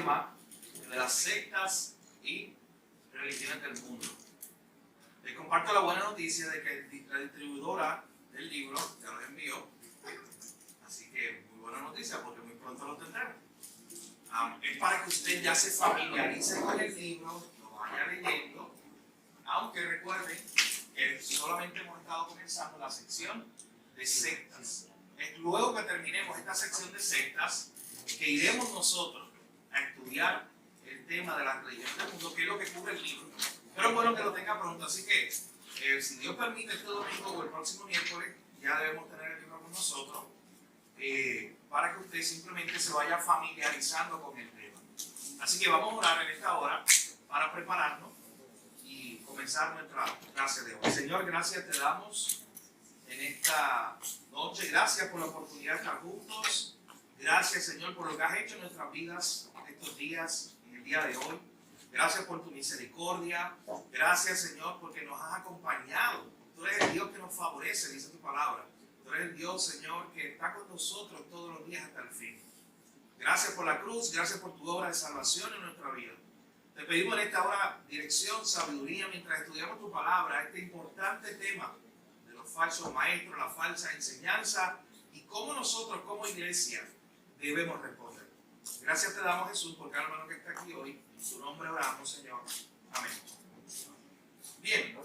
tema de las sectas y religiones del mundo. Les comparto la buena noticia de que la distribuidora del libro ya los envió. Así que muy buena noticia porque muy pronto lo tendremos. Es para que usted ya se familiarice con el libro, lo vaya leyendo, aunque recuerden que solamente hemos estado comenzando la sección de sectas. Es luego que terminemos esta sección de sectas que iremos nosotros a estudiar el tema de las religiones del mundo, que es lo que cubre el libro. Pero es bueno que lo tenga pronto, así que si Dios permite este domingo o el próximo miércoles ya debemos tener el libro con nosotros para que usted simplemente se vaya familiarizando con el tema. Así que vamos a orar en esta hora para prepararnos y comenzar nuestra clase de hoy. Señor, gracias te damos en esta noche. Gracias por la oportunidad de estar juntos. Gracias, Señor, por lo que has hecho en nuestras vidas estos días, en el día de hoy. Gracias por tu misericordia. Gracias, Señor, porque nos has acompañado. Tú eres el Dios que nos favorece, dice tu palabra. Tú eres el Dios, Señor, que está con nosotros todos los días hasta el fin. Gracias por la cruz. Gracias por tu obra de salvación en nuestra vida. Te pedimos en esta hora dirección, sabiduría, mientras estudiamos tu palabra, este importante tema de los falsos maestros, la falsa enseñanza y cómo nosotros como iglesia debemos responder. Gracias te damos, Jesús, por cada hermano que está aquí hoy. En su nombre oramos, Señor. Amén. Bien,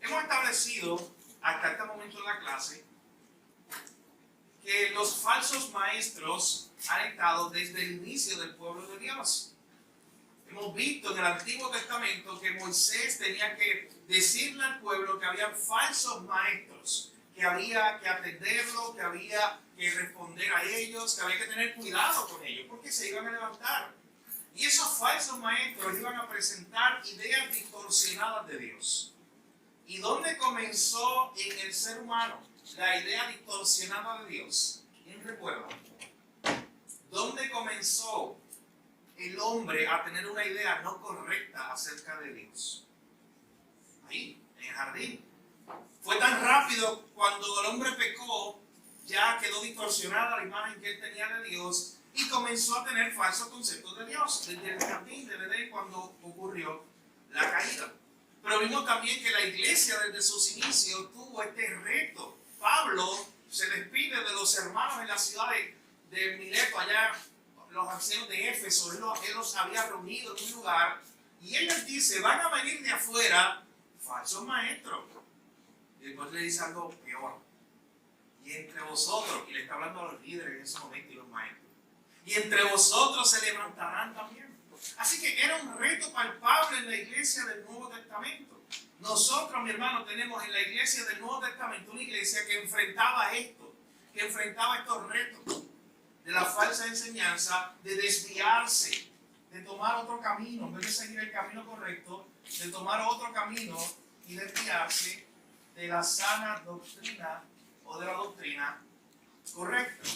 hemos establecido hasta este momento en la clase que los falsos maestros han estado desde el inicio del pueblo de Dios. Hemos visto en el Antiguo Testamento que Moisés tenía que decirle al pueblo que había falsos maestros, que había que atenderlos, que había que responder a ellos, que había que tener cuidado con ellos, porque se iban a levantar. Y esos falsos maestros iban a presentar ideas distorsionadas de Dios. ¿Y dónde comenzó en el ser humano la idea distorsionada de Dios? ¿Quién recuerda? ¿Dónde comenzó el hombre a tener una idea no correcta acerca de Dios? Ahí, en el jardín. Fue tan rápido cuando el hombre pecó, ya quedó distorsionada la imagen que él tenía de Dios y comenzó a tener falsos conceptos de Dios. Desde el jardín de Edén, cuando ocurrió la caída. Pero vimos también que la iglesia desde sus inicios tuvo este reto. Pablo se despide de los hermanos en la ciudad de Mileto, allá los ancianos de Éfeso. Él los había reunido en un lugar y él les dice, van a venir de afuera falsos maestros. Y después le dice algo peor. Y entre vosotros, y le está hablando a los líderes en ese momento y los maestros, y entre vosotros se levantarán también. Así que era un reto palpable en la iglesia del Nuevo Testamento. Nosotros, mi hermano, tenemos en la iglesia del Nuevo Testamento una iglesia que enfrentaba esto, que enfrentaba estos retos de la falsa enseñanza, de desviarse, de tomar otro camino, en vez de seguir el camino correcto, de tomar otro camino y desviarse de la sana doctrina o de la doctrina correcta.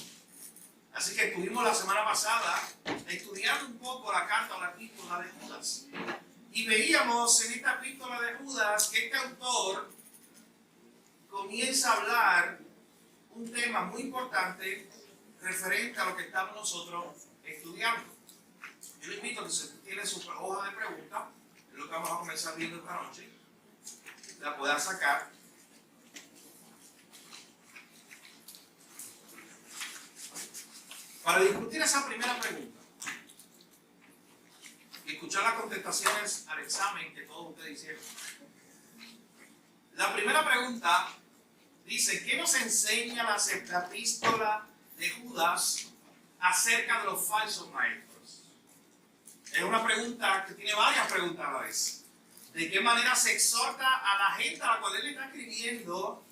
Así que estuvimos la semana pasada estudiando un poco la carta o la epístola de Judas. Y veíamos en esta epístola de Judas que este autor comienza a hablar un tema muy importante referente a lo que estamos nosotros estudiando. Yo le invito a que si usted tiene su hoja de preguntas, es lo que vamos a comenzar viendo esta noche, la pueda sacar. Para discutir esa primera pregunta y escuchar las contestaciones al examen que todos ustedes hicieron. La primera pregunta dice, ¿qué nos enseña la epístola de Judas acerca de los falsos maestros? Es una pregunta que tiene varias preguntas a la vez. ¿De qué manera se exhorta a la gente a la cual él está escribiendo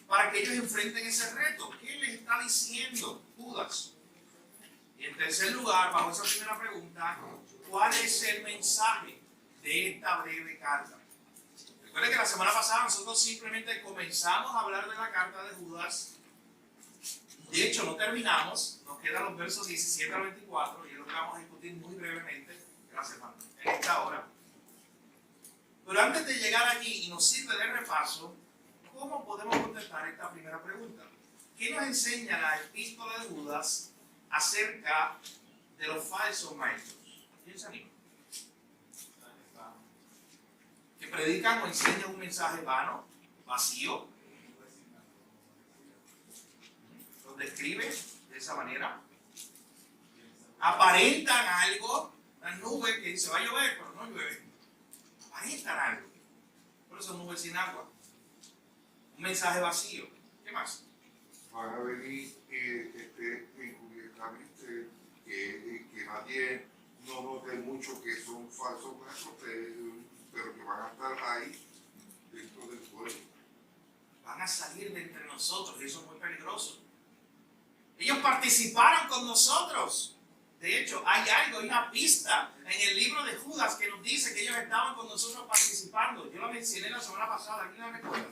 para que ellos enfrenten ese reto? ¿Qué les está diciendo Judas? Y en tercer lugar, bajo esa primera pregunta, ¿cuál es el mensaje de esta breve carta? Recuerden que la semana pasada nosotros simplemente comenzamos a hablar de la carta de Judas. De hecho, no terminamos. Nos quedan los versos 17 al 24 y es lo que vamos a discutir muy brevemente. Gracias, hermano. En esta hora. Pero antes de llegar allí y nos sirve de repaso, ¿cómo podemos contestar esta primera pregunta? ¿Qué nos enseña la epístola de Judas acerca de los falsos maestros. ¿Quién se anima? Que predican o enseñan un mensaje vano, vacío. Los describe de esa manera. Aparentan algo. Las nubes que dice va a llover, pero no llueve. Aparentan algo. Pero son nubes sin agua. Un mensaje vacío. ¿Qué más? Van a venir encubiertamente, que nadie no note mucho que son falsos maestros, pero que van a estar ahí dentro del pueblo. Van a salir de entre nosotros y eso es muy peligroso. Ellos participaron con nosotros. De hecho, hay una pista en el libro de Judas que nos dice que ellos estaban con nosotros participando. Yo lo mencioné la semana pasada, ¿alguien la recuerda?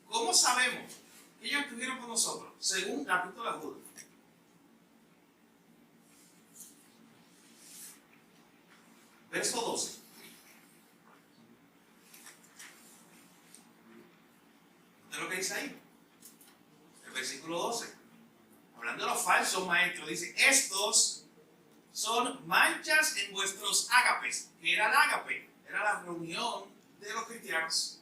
¿Cómo sabemos que ellos estuvieron con nosotros? Según la epístola de Judas. Verso 12. ¿Usted lo que dice ahí? El versículo 12. Hablando de los falsos maestros, dice, estos son manchas en vuestros ágapes. ¿Qué era el ágape? Era la reunión de los cristianos.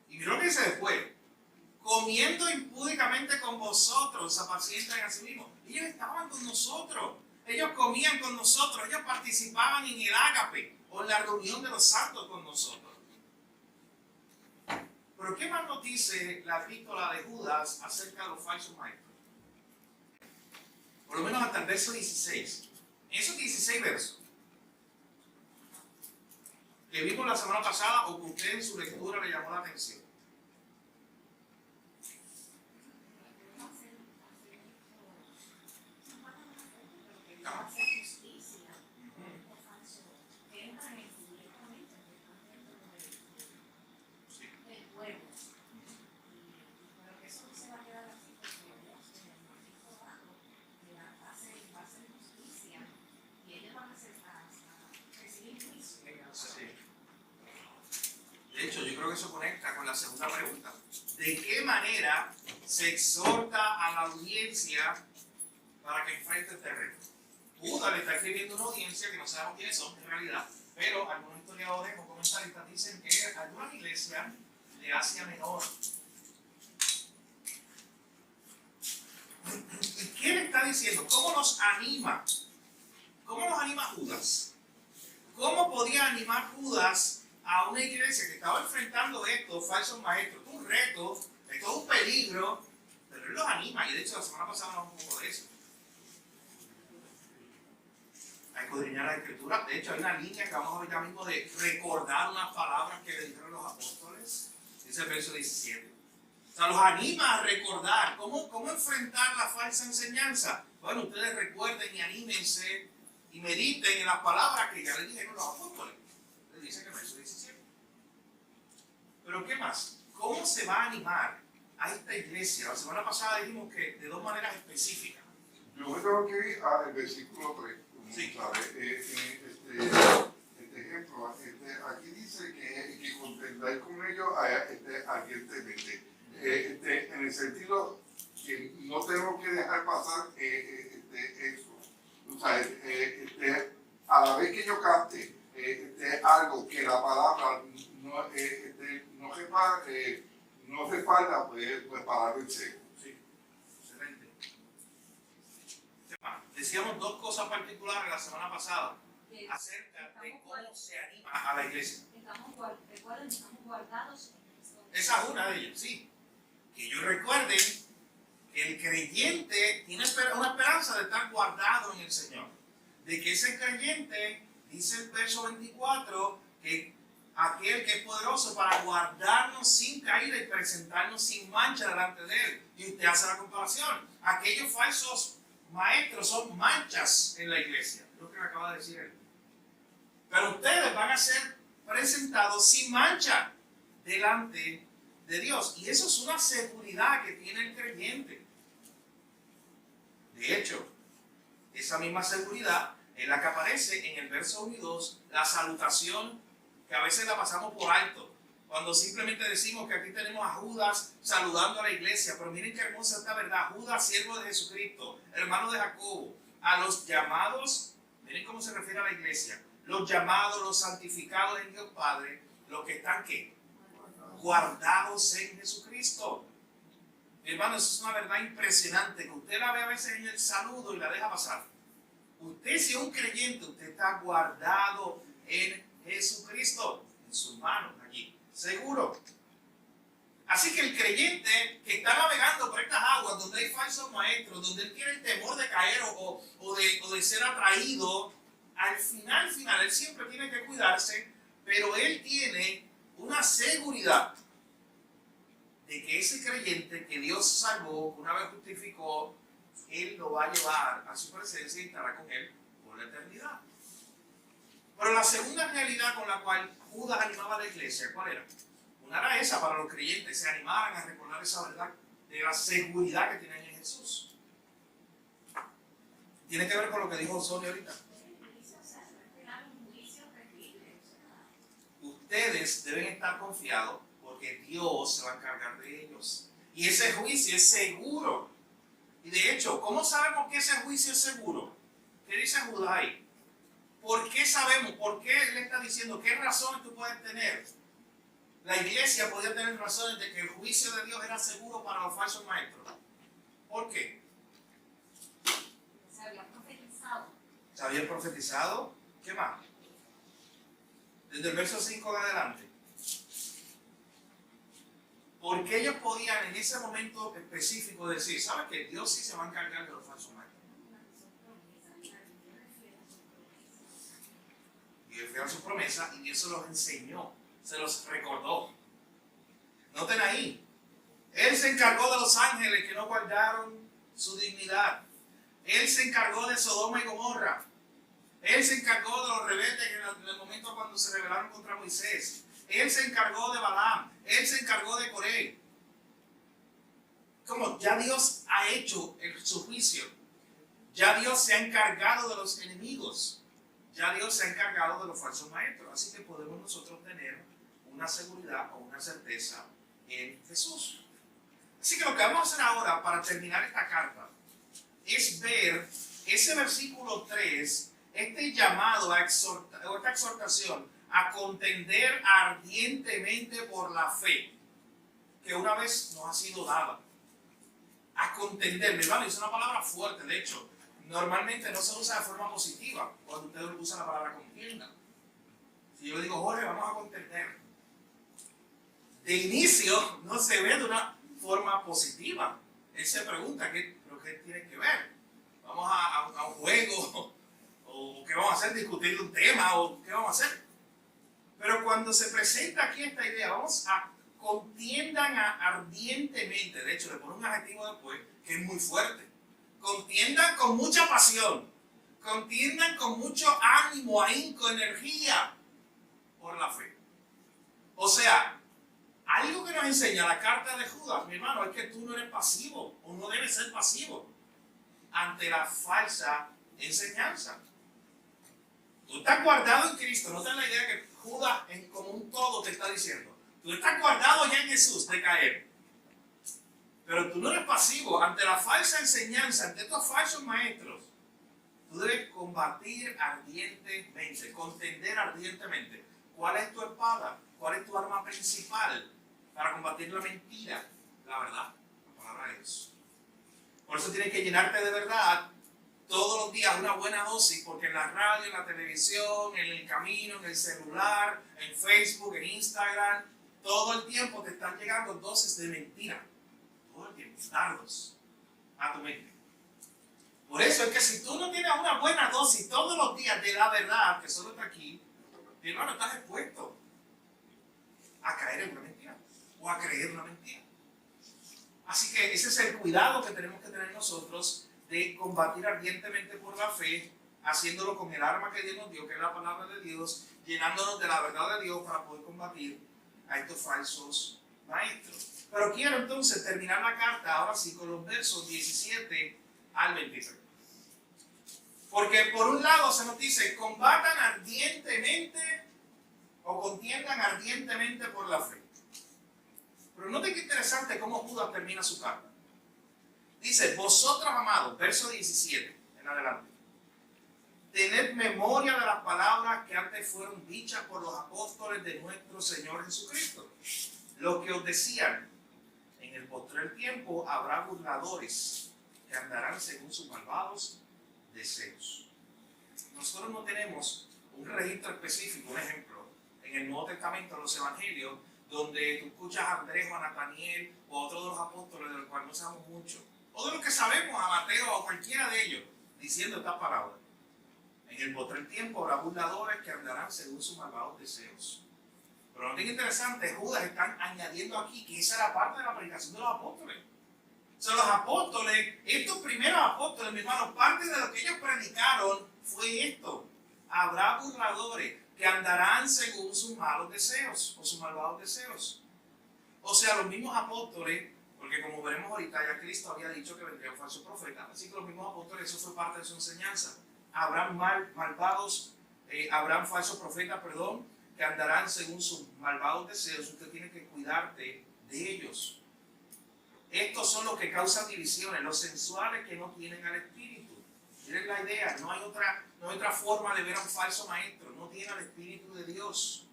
Y miró que dice después, comiendo impúdicamente con vosotros, se apacientan a sí mismos. Ellos estaban con nosotros. Ellos comían con nosotros. Ellos participaban en el ágape o en la reunión de los santos con nosotros. Pero ¿qué más nos dice la epístola de Judas acerca de los falsos maestros? Por lo menos hasta el verso 16. En esos 16 versos que vimos la semana pasada o que usted en su lectura le llamó la atención. De hecho, yo creo que eso conecta con la segunda pregunta. ¿De qué manera se exhorta a la audiencia para que enfrente este reto? Judas le está escribiendo una audiencia que no sabemos quiénes son en realidad, pero algunos historiadores o comentaristas dicen que algunas iglesias de Asia Menor. ¿Y qué le está diciendo? ¿Cómo nos anima? ¿Cómo nos anima Judas? ¿Cómo podía animar Judas a una iglesia que estaba enfrentando estos falsos maestros? Esto es un reto, esto es un peligro, pero él los anima. Y de hecho la semana pasada hablamos un poco de eso. A escudriñar la escritura. De hecho hay una línea que vamos a ver ya mismo de recordar unas palabras que le dijeron los apóstoles. Dice el verso 17. O sea, los anima a recordar cómo enfrentar la falsa enseñanza. Bueno, ustedes recuerden y anímense y mediten en las palabras que ya les dijeron los apóstoles. Les dice que el verso 17. Pero ¿qué más? ¿Cómo se va a animar a esta iglesia? La semana pasada dijimos que de dos maneras específicas. Yo me tengo que ir al versículo 3. Sí. Este ejemplo, aquí dice que contendáis con ellos ardientemente. En el sentido que no tenemos que dejar pasar eso. O sea, a la vez que yo cante algo que la palabra no respalda, pues pararlo en seco. Sí, excelente. Decíamos dos cosas particulares la semana pasada acerca de cómo se anima a la iglesia. Estamos guardados en Cristo. Esa es una de ellas, sí. Que ellos recuerden que el creyente tiene una esperanza de estar guardado en el Señor. De que ese creyente, dice el verso 24, que aquel que es poderoso para guardarnos sin caída y presentarnos sin mancha delante de Él. Y usted hace la comparación. Aquellos falsos maestros son manchas en la iglesia. Lo que me acaba de decir él. Pero ustedes van a ser presentados sin mancha delante de Dios. Y eso es una seguridad que tiene el creyente. De hecho, esa misma seguridad es la que aparece en el verso 1 y 2, la salutación, que a veces la pasamos por alto. Cuando simplemente decimos que aquí tenemos a Judas saludando a la iglesia, pero miren qué hermosa esta verdad. Judas, siervo de Jesucristo, hermano de Jacobo, a los llamados, miren cómo se refiere a la iglesia, los llamados, los santificados en Dios Padre, los que están ¿qué? Guardados en Jesucristo. Mi hermano, eso es una verdad impresionante, que usted la ve a veces en el saludo y la deja pasar. Usted, si es un creyente, usted está guardado en Jesucristo, en sus manos allí, seguro. Así que el creyente que está navegando por estas aguas donde hay falsos maestros, donde él tiene el temor de caer o de ser atraído, al final, él siempre tiene que cuidarse, pero él tiene una seguridad de que ese creyente que Dios salvó, una vez justificó, Él lo va a llevar a su presencia y estará con Él por la eternidad. Pero la segunda realidad con la cual Judas animaba a la iglesia, ¿cuál era? Una era esa, para los creyentes, se animaran a recordar esa verdad de la seguridad que tienen en Jesús. Tiene que ver con lo que dijo Sonia ahorita. Ustedes deben estar confiados porque Dios se va a encargar de ellos. Y ese juicio es seguro. Y de hecho, ¿cómo sabemos que ese juicio es seguro? ¿Qué dice Judas ahí? ¿Por qué sabemos? ¿Por qué él está diciendo? ¿Qué razones tú puedes tener? La iglesia podía tener razones de que el juicio de Dios era seguro para los falsos maestros. ¿Por qué? Se había profetizado. ¿Se había profetizado? ¿Qué más? Desde el verso 5 en adelante. Porque ellos podían en ese momento específico decir, ¿sabes qué? Dios sí se va a encargar de los falsos maestros. Dios fue a su promesa y Dios se los enseñó, se los recordó. Noten ahí, Él se encargó de los ángeles que no guardaron su dignidad. Él se encargó de Sodoma y Gomorra. Él se encargó de los rebeldes en el momento cuando se rebelaron contra Moisés. Él se encargó de Balaam. Él se encargó de Coré. Como ya Dios ha hecho su juicio. Ya Dios se ha encargado de los enemigos. Ya Dios se ha encargado de los falsos maestros. Así que podemos nosotros tener una seguridad o una certeza en Jesús. Así que lo que vamos a hacer ahora para terminar esta carta es ver ese versículo 3, este llamado a exhortar, esta exhortación a contender ardientemente por la fe que una vez nos ha sido dada. A contender, mi hermano, es una palabra fuerte. De hecho, normalmente no se usa de forma positiva cuando usted usa la palabra contienda. Si yo le digo, Jorge, vamos a contender, de inicio no se ve de una forma positiva. Él se pregunta, ¿qué tiene que ver? ¿Vamos a un juego? ¿O qué vamos a hacer? ¿Discutir un tema? ¿O qué vamos a hacer? Pero cuando se presenta aquí esta idea, vamos a contiendan ardientemente. De hecho, le pone un adjetivo después que es muy fuerte. Contiendan con mucha pasión. Contiendan con mucho ánimo, ahínco, energía por la fe. O sea, algo que nos enseña la carta de Judas, mi hermano, es que tú no eres pasivo o no debes ser pasivo ante la falsa enseñanza. Tú estás guardado en Cristo. No te das la idea que Judas como un todo te está diciendo. Tú estás guardado ya en Jesús de caer. Pero tú no eres pasivo ante la falsa enseñanza, ante estos falsos maestros. Tú debes combatir ardientemente, contender ardientemente. ¿Cuál es tu espada? ¿Cuál es tu arma principal para combatir la mentira? La verdad, la palabra de Dios. Por eso tienes que llenarte de verdad todos los días, una buena dosis, porque en la radio, en la televisión, en el camino, en el celular, en Facebook, en Instagram, todo el tiempo te están llegando dosis de mentira. Todo el tiempo, dardos a tu mente. Por eso es que si tú no tienes una buena dosis todos los días de la verdad, que solo está aquí, mi hermano, estás expuesto a caer en una mentira o a creer una mentira. Así que ese es el cuidado que tenemos que tener nosotros de combatir ardientemente por la fe, haciéndolo con el arma que Dios nos dio, que es la palabra de Dios, llenándonos de la verdad de Dios para poder combatir a estos falsos maestros. Pero quiero entonces terminar la carta ahora sí con los versos 17 al 23. Porque por un lado se nos dice, combatan ardientemente o contiendan ardientemente por la fe. Pero noten qué interesante cómo Judas termina su carta. Dice, vosotros amados, verso 17 en adelante. Tened memoria de las palabras que antes fueron dichas por los apóstoles de nuestro Señor Jesucristo. Lo que os decían, en el postrer tiempo habrá burladores que andarán según sus malvados deseos. Nosotros no tenemos un registro específico, un ejemplo, en el Nuevo Testamento, en los Evangelios, donde tú escuchas a Andrés o a Nataniel o a otros de los apóstoles de los cuales no sabemos mucho, o de los que sabemos, a Mateo o cualquiera de ellos, diciendo estas palabras. En el postrer tiempo habrá burladores que andarán según sus malvados deseos. Pero lo que es interesante, Judas están añadiendo aquí que esa era parte de la predicación de los apóstoles. O sea, los apóstoles, estos primeros apóstoles, mis hermanos, parte de lo que ellos predicaron fue esto. Habrá burladores que andarán según sus malos deseos o sus malvados deseos. O sea, los mismos apóstoles, porque como veremos ahorita, ya Cristo había dicho que vendrían falsos profetas, así que los mismos apóstoles, eso fue parte de su enseñanza. Habrán malvados, habrán falsos profetas, que andarán según sus malvados deseos. Usted tiene que cuidarte de ellos. Estos son los que causan divisiones, los sensuales que no tienen al Espíritu. Miren la idea, no hay otra forma de ver a un falso maestro, no tiene al Espíritu de Dios.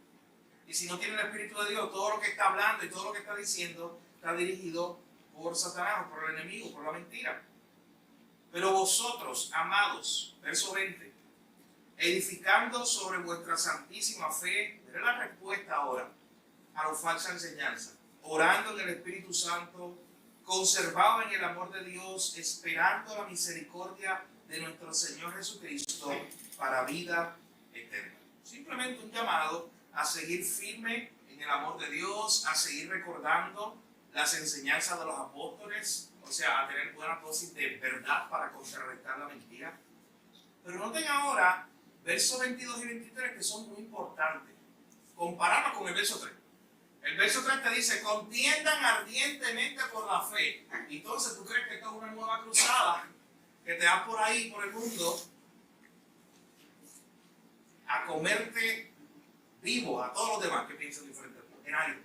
Y si no tiene el Espíritu de Dios, todo lo que está hablando y todo lo que está diciendo está dirigido por Satanás, por el enemigo, por la mentira. Pero vosotros, amados, verso 20, edificando sobre vuestra santísima fe, veré la respuesta ahora a la falsa enseñanza, orando en el Espíritu Santo, conservado en el amor de Dios, esperando la misericordia de nuestro Señor Jesucristo para vida eterna. Simplemente un llamado a seguir firme en el amor de Dios, a seguir recordando las enseñanzas de los apóstoles, o sea, a tener buena dosis de verdad para contrarrestar la mentira. Pero noten ahora versos 22 y 23 que son muy importantes. Compararlo con el verso 3. El verso 3 te dice, contiendan ardientemente por la fe. Entonces tú crees que esto es una nueva cruzada que te vas por ahí, por el mundo, a comerte vivo a todos los demás que piensan diferente en algo.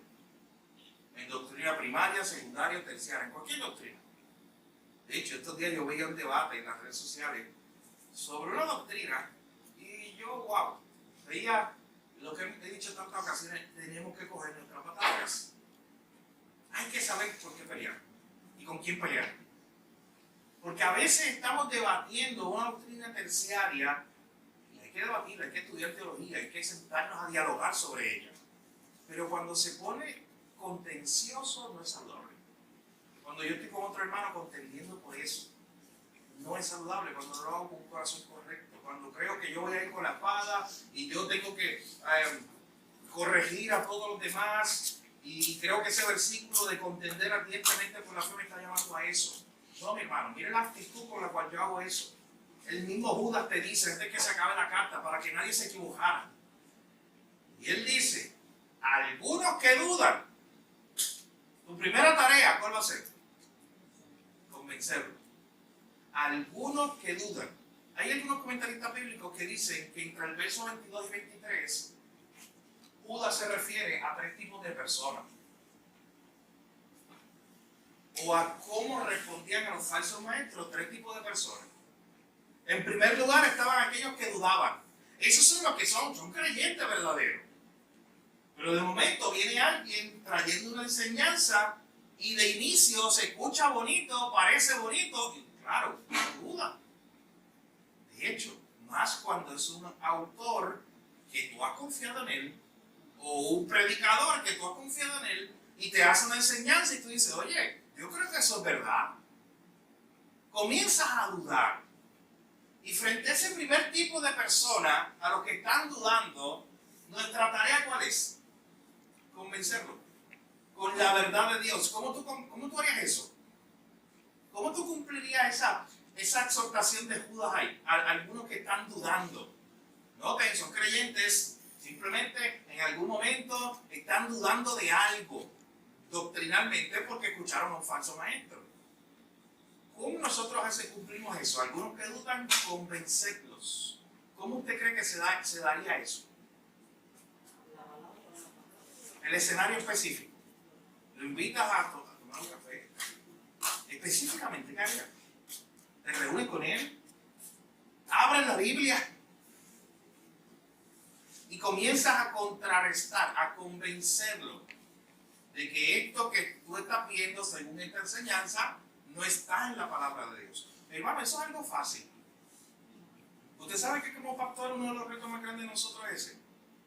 En doctrina primaria, secundaria, terciaria, en cualquier doctrina. De hecho, estos días yo veía un debate en las redes sociales sobre una doctrina y yo, wow, veía lo que he dicho en tantas ocasiones, tenemos que coger nuestras batallas. Hay que saber por qué pelear y con quién pelear. Porque a veces estamos debatiendo una doctrina terciaria y hay que debatirla, hay que estudiar teología, hay que sentarnos a dialogar sobre ella. Pero cuando se pone contencioso no es saludable. Cuando yo estoy con otro hermano contendiendo por eso, no es saludable. Cuando lo hago con un corazón correcto, cuando creo que yo voy a ir con la espada y yo tengo que corregir a todos los demás, y creo que ese versículo de contender ardientemente por la fe me está llamando a eso. No, mi hermano, mire la actitud con la cual yo hago eso. El mismo Judas te dice antes que se acabe la carta para que nadie se equivojara. Y él dice, algunos que dudan, tu primera tarea, ¿cuál va a ser? Convencerlo. Algunos que dudan. Hay algunos comentaristas bíblicos que dicen que entre el verso 22 y 23, Judas se refiere a tres tipos de personas. O a cómo respondían a los falsos maestros, tres tipos de personas. En primer lugar estaban aquellos que dudaban. Esos son los que son creyentes verdaderos. Pero de momento viene alguien trayendo una enseñanza y de inicio se escucha bonito, parece bonito, y claro, duda. De hecho, más cuando es un autor que tú has confiado en él, o un predicador que tú has confiado en él, y te hace una enseñanza y tú dices, oye, yo creo que eso es verdad. Comienzas a dudar. Y frente a ese primer tipo de personas, a los que están dudando, nuestra tarea ¿cuál es? Convencerlo con la verdad de Dios. ¿Cómo tú harías eso? ¿Cómo tú cumplirías esa exhortación de Judas ahí? A algunos que están dudando. Noten, son creyentes, simplemente en algún momento están dudando de algo doctrinalmente porque escucharon a un falso maestro. ¿Cómo nosotros cumplimos eso? Algunos que dudan, convencerlos. ¿Cómo usted cree que se daría eso? El escenario específico. Lo invitas a tomar un café. Específicamente, ¿qué haría? Te reúnes con él, abres la Biblia y comienzas a contrarrestar, a convencerlo de que esto que tú estás viendo según esta enseñanza no está en la palabra de Dios. Hermano, eso es algo fácil. Usted sabe que como pastor uno de los retos más grandes de nosotros es ese.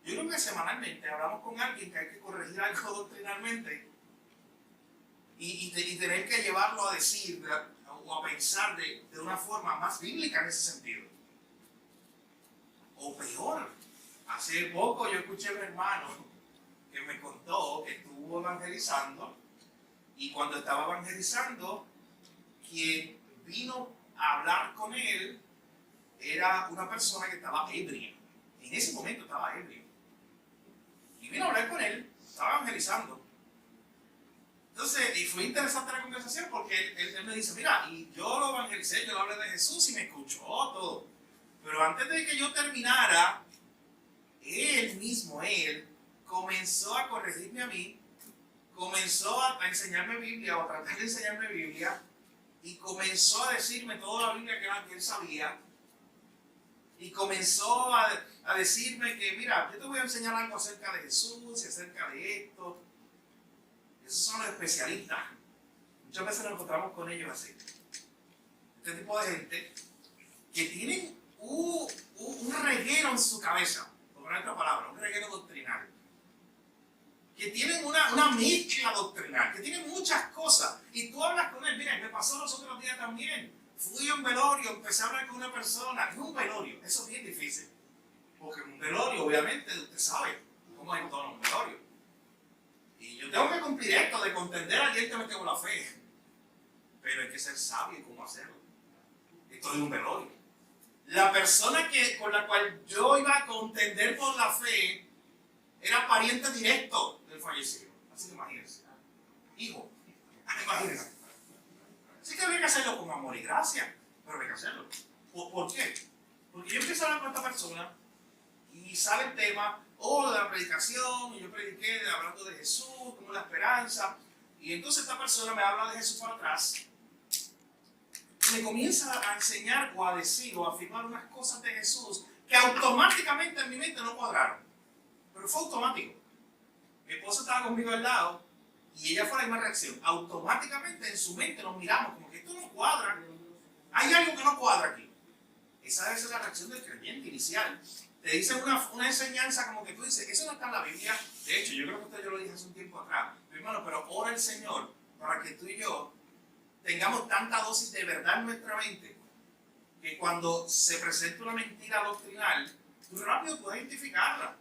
Yo creo que semanalmente hablamos con alguien que hay que corregir algo doctrinalmente y tener que llevarlo a decir o a pensar de una forma más bíblica en ese sentido. O peor, hace poco yo escuché a un hermano que me contó que estuvo evangelizando y cuando estaba evangelizando, quien vino a hablar con él era una persona que estaba ebria. En ese momento estaba ebrio. Y vino a hablar con él, estaba evangelizando. Entonces, y fue interesante la conversación porque él me dice, mira, y yo lo evangelicé, yo le hablé de Jesús y me escuchó todo. Pero antes de que yo terminara, él comenzó a corregirme a mí, comenzó a enseñarme Biblia o a tratar de enseñarme Biblia y comenzó a decirme toda la Biblia que él sabía y comenzó a decirme que, mira, yo te voy a enseñar algo acerca de Jesús y acerca de esto. Esos son los especialistas. Muchas veces nos encontramos con ellos así. Este tipo de gente que tienen un reguero en su cabeza, por poner otra palabra, un reguero doctrinal. Que tienen una mezcla doctrinal, que tienen muchas cosas. Y tú hablas con él, mira, me pasó los otros días también. Fui a un velorio, empecé a hablar con una persona. En un velorio, eso es bien difícil. Porque en un velorio, obviamente, usted sabe cómo es todo un velorio. Y yo tengo que cumplir esto de contender a alguien que me tengo la fe. Pero hay que ser sabio en cómo hacerlo. Esto es un velorio. La persona con la cual yo iba a contender por la fe era pariente directo del fallecido. Así que imagínense. Hijo. Imagínense. Así que había que hacerlo con amor y gracia. Pero había que hacerlo. ¿Por qué? Porque yo empiezo a hablar con esta persona y sale el tema de la predicación, y yo prediqué hablando de Jesús, como la esperanza, y entonces esta persona me habla de Jesús para atrás, y me comienza a enseñar o a decir o a afirmar unas cosas de Jesús que automáticamente en mi mente no cuadraron, pero fue automático. Mi esposa estaba conmigo al lado, y ella fue la misma reacción, automáticamente en su mente nos miramos, como que esto no cuadra, hay algo que no cuadra aquí. Esa debe ser la reacción del creyente inicial. Te dicen una enseñanza como que tú dices, eso no está en la Biblia. De hecho, yo creo que yo lo dije hace un tiempo atrás. Hermano, pero ora el Señor para que tú y yo tengamos tanta dosis de verdad en nuestra mente que cuando se presenta una mentira doctrinal, tú rápido puedes identificarla.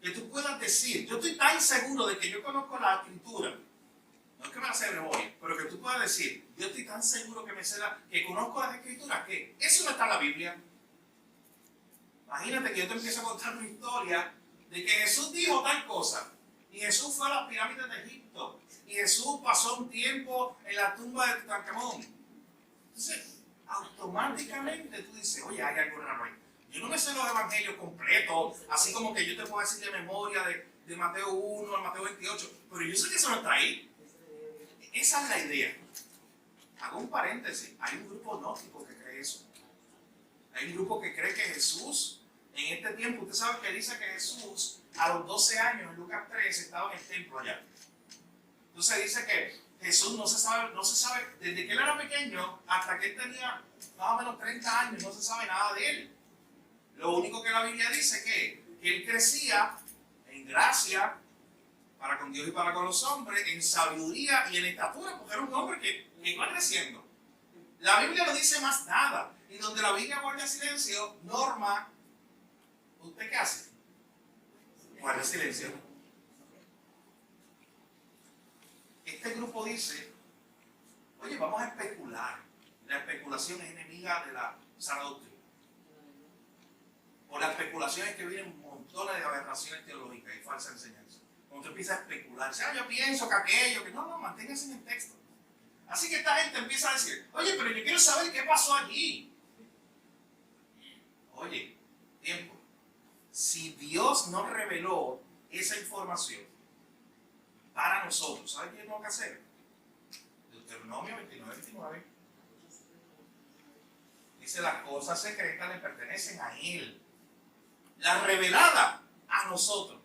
Que tú puedas decir, yo estoy tan seguro de que yo conozco la Escritura, no es que me la sé de memoria, pero que tú puedas decir, yo estoy tan seguro que conozco las Escrituras, que eso no está en la Biblia. Imagínate que yo te empiezo a contar una historia de que Jesús dijo tal cosa, y Jesús fue a las pirámides de Egipto, y Jesús pasó un tiempo en la tumba de Tutankamón. Entonces, automáticamente tú dices, oye, hay algo raro ahí. Yo no me sé los evangelios completos, así como que yo te puedo decir de memoria de Mateo 1 a Mateo 28, pero yo sé que eso no está ahí. Esa es la idea. Hago un paréntesis, hay un grupo gnóstico que cree eso. Hay un grupo que cree que Jesús, en este tiempo, usted sabe que dice que Jesús a los 12 años, en Lucas 3, estaba en el templo allá. Entonces dice que Jesús no se sabe, desde que él era pequeño hasta que él tenía más o menos 30 años, no se sabe nada de él. Lo único que la Biblia dice que él crecía en gracia para con Dios y para con los hombres, en sabiduría y en estatura, porque era un hombre que iba creciendo. La Biblia no dice más nada. Y donde la Biblia guarda silencio, Norma, ¿usted qué hace? Guarda silencio. Este grupo dice, oye, vamos a especular. La especulación es enemiga de la sana doctrina. Por la especulación es que vienen montones de aberraciones teológicas y falsas enseñanzas. Cuando tú empiezas a especular, yo pienso que aquello, que no, manténgase en el texto. Así que esta gente empieza a decir, oye, pero yo quiero saber qué pasó allí. Oye, tiempo. Si Dios no reveló esa información para nosotros, ¿sabes qué tenemos que hacer? Deuteronomio 29:29. Dice, las cosas secretas le pertenecen a Él. la revelada a nosotros.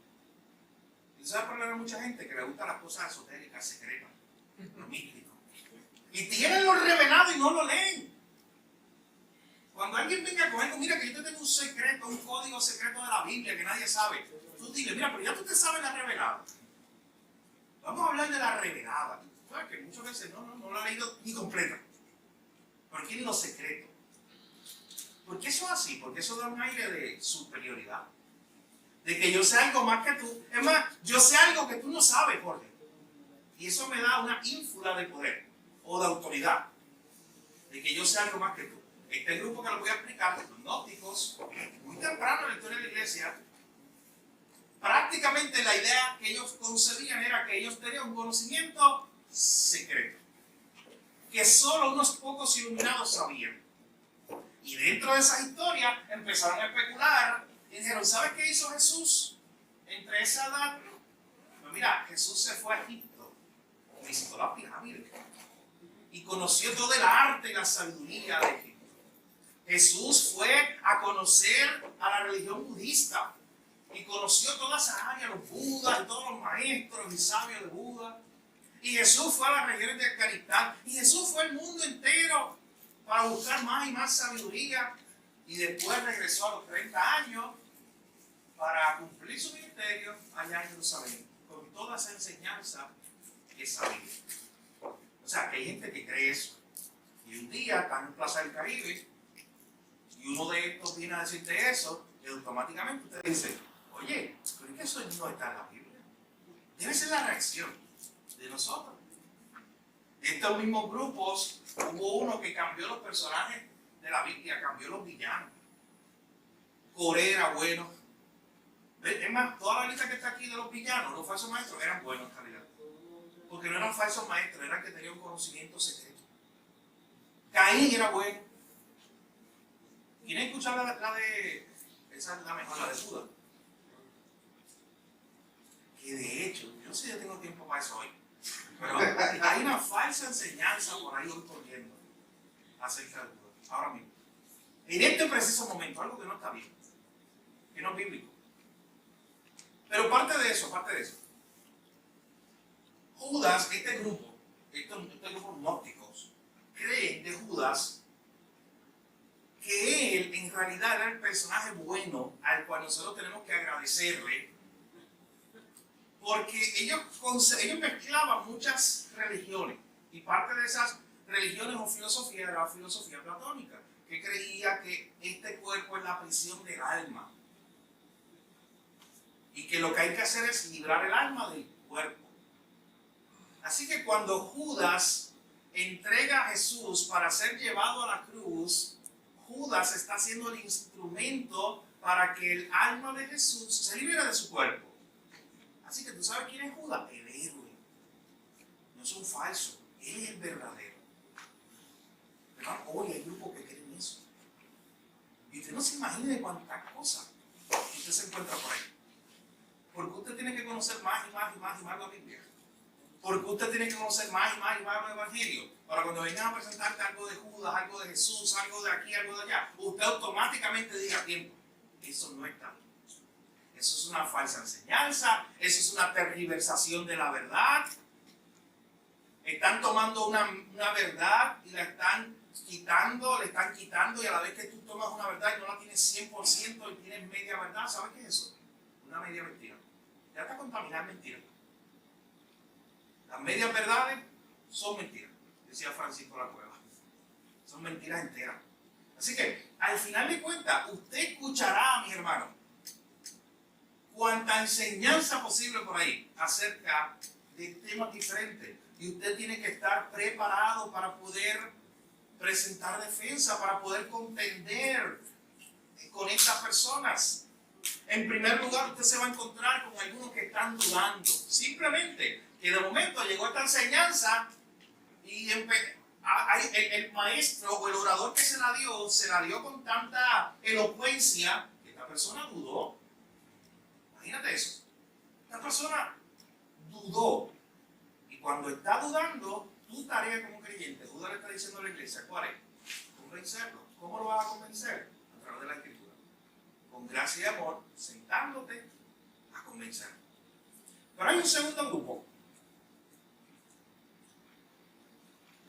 Y eso es el problema de mucha gente que le gustan las cosas esotéricas, secretas, lo místico. Y tienen lo revelado y no lo leen. Cuando alguien venga con algo, mira que yo te tengo un secreto, un código secreto de la Biblia que nadie sabe. Tú dile, mira, pero ya tú te sabes la revelada. Vamos a hablar de la revelada. ¿Sabes? Que muchas veces no lo he leído ni completa. ¿Por qué ni los secretos? ¿Por qué eso es así? Porque eso da un aire de superioridad. De que yo sé algo más que tú. Es más, yo sé algo que tú no sabes, Jorge. Y eso me da una ínfula de poder o de autoridad. De que yo sé algo más que tú. Este grupo que lo voy a explicar, los gnósticos, muy temprano en la historia de la iglesia, prácticamente la idea que ellos concebían era que ellos tenían un conocimiento secreto, que solo unos pocos iluminados sabían. Y dentro de esa historia empezaron a especular y dijeron, ¿sabes qué hizo Jesús entre esa edad? Pues mira, Jesús se fue a Egipto, visitó la pirámide y conoció todo el arte y la sabiduría de Egipto. Jesús fue a conocer a la religión budista y conoció toda esa área, los budas y todos los maestros y sabios de Buda. Y Jesús fue a las regiones de Afganistán y Jesús fue al mundo entero para buscar más y más sabiduría. Y después regresó a los 30 años para cumplir su ministerio allá en Jerusalén, con toda esa enseñanza que sabía. O sea, que hay gente que cree eso. Y un día están en Plaza del Caribe y uno de estos viene a decirte eso, y automáticamente usted dice, oye, pero es que eso no está en la Biblia. Debe ser la reacción de nosotros. De estos mismos grupos, hubo uno que cambió los personajes de la Biblia, cambió los villanos. Coré era bueno. Es más, toda la lista que está aquí de los villanos, los falsos maestros, eran buenos en realidad. Porque no eran falsos maestros, eran que tenían un conocimiento secreto. Caín era bueno. ¿Quieren escuchar la de... Esa es la mejor, la de Judas? Que de hecho, yo no sé si yo tengo tiempo para eso hoy, pero hay una falsa enseñanza por ahí hoy corriendo acerca de Judas, ahora mismo. En este preciso momento, algo que no está bien, que no es bíblico. Pero parte de eso, Judas, este grupo gnósticos, creen de Judas que él en realidad era el personaje bueno al cual nosotros tenemos que agradecerle, porque ellos mezclaban muchas religiones y parte de esas religiones o filosofía era la filosofía platónica, que creía que este cuerpo es la prisión del alma y que lo que hay que hacer es librar el alma del cuerpo. Así que cuando Judas entrega a Jesús para ser llevado a la cruz, Judas está siendo el instrumento para que el alma de Jesús se libere de su cuerpo. Así que tú sabes quién es Judas, el héroe. No es un falso, él es el verdadero. Pero hoy hay grupos que creen eso. Y usted no se imagina de cuántas cosas usted se encuentra por ahí. Porque usted tiene que conocer más y más y más y más la Biblia. Porque usted tiene que conocer más y más y más el Evangelio. Para cuando vengan a presentarte algo de Judas, algo de Jesús, algo de aquí, algo de allá, usted automáticamente diga tiempo. Eso no está bien. Eso es una falsa enseñanza, eso es una tergiversación de la verdad. Están tomando una verdad y la están quitando, le están quitando, y a la vez que tú tomas una verdad y no la tienes 100% y tienes media verdad, ¿sabes qué es eso? Una media mentira. Ya está contaminada en mentira. Las medias verdades son mentiras, decía Francisco La Cueva. Son mentiras enteras. Así que, al final de cuentas, usted escuchará, mis hermanos, cuanta enseñanza posible por ahí acerca de temas diferentes. Y usted tiene que estar preparado para poder presentar defensa, para poder contender con estas personas. En primer lugar, usted se va a encontrar con algunos que están dudando. Simplemente que de momento llegó esta enseñanza y el maestro o el orador que se la dio con tanta elocuencia que esta persona dudó. Imagínate eso. Esta persona dudó. Y cuando está dudando, tu tarea como creyente, Judas le está diciendo a la iglesia, ¿cuál es? Convencerlo. ¿Cómo lo vas a convencer? A través de la Escritura. con gracia y amor, sentándote a convencer. Pero hay un segundo grupo.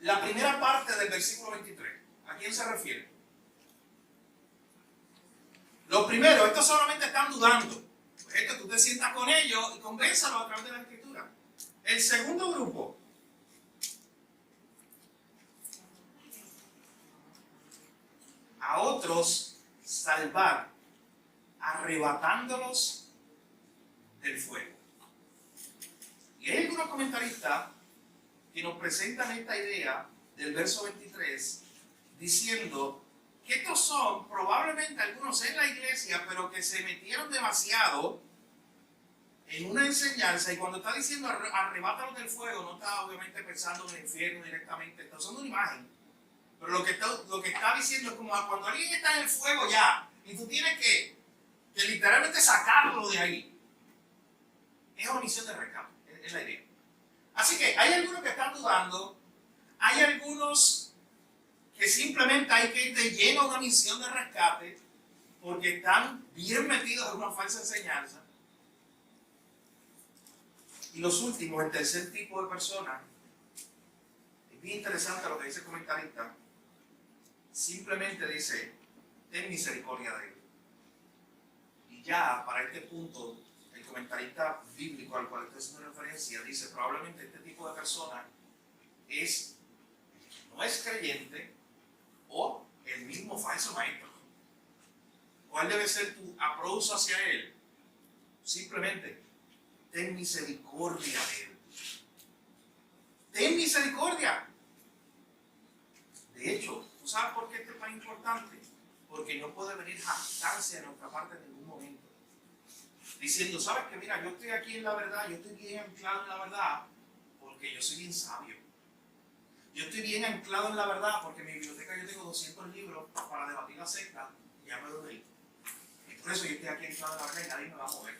La primera parte del versículo 23. ¿A quién se refiere? Los primeros, estos solamente están dudando. Esto, tú te sientas con ellos y convénzalos a través de la Escritura. El segundo grupo. A otros salvar, arrebatándolos del fuego. Y hay algunos comentaristas que nos presentan esta idea del verso 23 diciendo que estos son probablemente algunos en la iglesia, pero que se metieron demasiado en una enseñanza, y cuando está diciendo arrebátalos del fuego, no está obviamente pensando en el infierno directamente, está usando una imagen. Pero lo que está diciendo es como cuando alguien está en el fuego ya, y tú tienes que literalmente sacarlo de ahí. Es una misión de rescate, es la idea. Así que hay algunos que están dudando, hay algunos que simplemente hay que ir de lleno a una misión de rescate porque están bien metidos en una falsa enseñanza. Y los últimos, el tercer tipo de personas, es bien interesante lo que dice el comentarista, simplemente dice, ten misericordia de él. Y ya para este punto, el comentarista bíblico al cual estoy haciendo referencia dice, probablemente este tipo de persona no es creyente o el mismo falso maestro. ¿Cuál debe ser tu approach hacia él? Simplemente, ten misericordia de él. Ten misericordia. De hecho, ¿tú sabes por qué esto es tan importante? Porque no puede venir jactancia de nuestra parte en ningún momento. Diciendo, ¿sabes qué? Mira, yo estoy aquí en la verdad, yo estoy bien anclado en la verdad porque yo soy bien sabio. Yo estoy bien anclado en la verdad porque en mi biblioteca yo tengo 200 libros para debatir la secta y ya me lo leí. Y por eso yo estoy aquí anclado en la verdad y nadie me va a mover.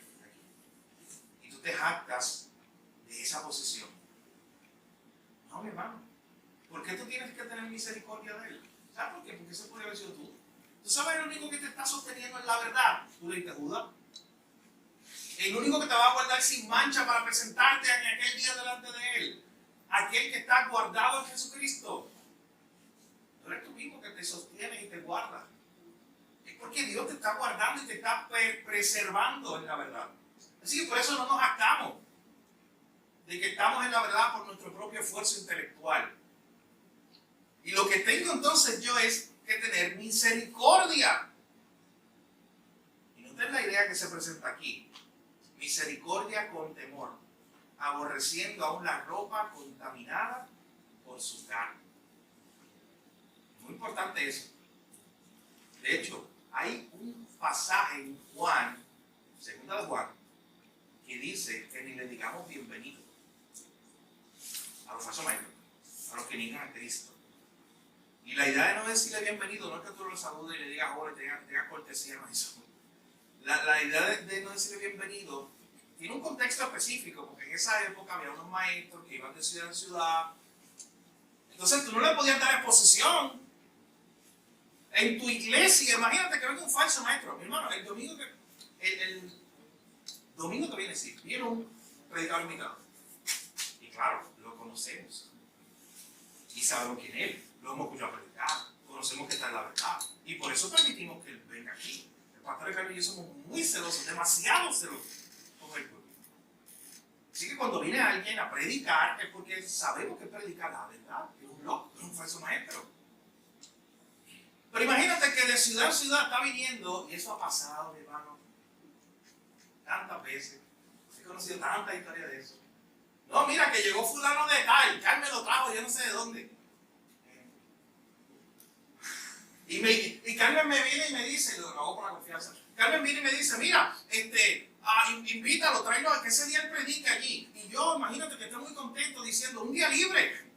Y tú te jactas de esa posición. No, mi hermano. ¿Por qué tú tienes que tener misericordia de él? ¿Sabes por qué? Porque ese puede haber sido tú. ¿Tú sabes el único que te está sosteniendo en la verdad? Tú leíste Judas. El único que te va a guardar sin mancha para presentarte en aquel día delante de él. Aquel que está guardado en Jesucristo. No eres tú mismo que te sostienes y te guardas. Es porque Dios te está guardando y te está preservando en la verdad. Así que por eso no nos jactamos de que estamos en la verdad por nuestro propio esfuerzo intelectual. Y lo que tengo entonces yo es que tener misericordia. Y no es la idea que se presenta aquí. Misericordia con temor, aborreciendo aún la ropa contaminada por su carne. Muy importante eso. De hecho, hay un pasaje en Juan, segunda de Juan, que dice que ni le digamos bienvenido a los falsos maestros, a los que niegan a Cristo. Y la idea de no decirle bienvenido no es que tú lo saludes y le digas hola, tengas cortesía, no es eso. La idea de no decirle bienvenido tiene un contexto específico, porque en esa época había unos maestros que iban de ciudad en ciudad. Entonces tú no le podías dar exposición en tu iglesia. Imagínate que venga un falso maestro. Mi hermano, el domingo que viene, sí, viene un predicador invitado. Y claro, lo conocemos. Y sabemos quién es él. Lo hemos escuchado predicar. Conocemos que está en la verdad. Y por eso permitimos que él venga aquí. El pastor Carlos y yo somos muy celosos, demasiado celosos con el pueblo. Así que cuando viene alguien a predicar es porque sabemos que predica la verdad. Es un loco, es un falso maestro. Pero imagínate que de ciudad en ciudad está viniendo, y eso ha pasado, mi hermano, tantas veces. He conocido tantas historias de eso. No, mira que llegó fulano de tal, Carmen lo trajo, yo no sé de dónde. Y Carmen me viene y me dice, lo hago con la confianza, Carmen viene y me dice, mira, invítalo, tráelo a que ese día él predique allí. Y yo, imagínate que estoy muy contento diciendo, un día libre,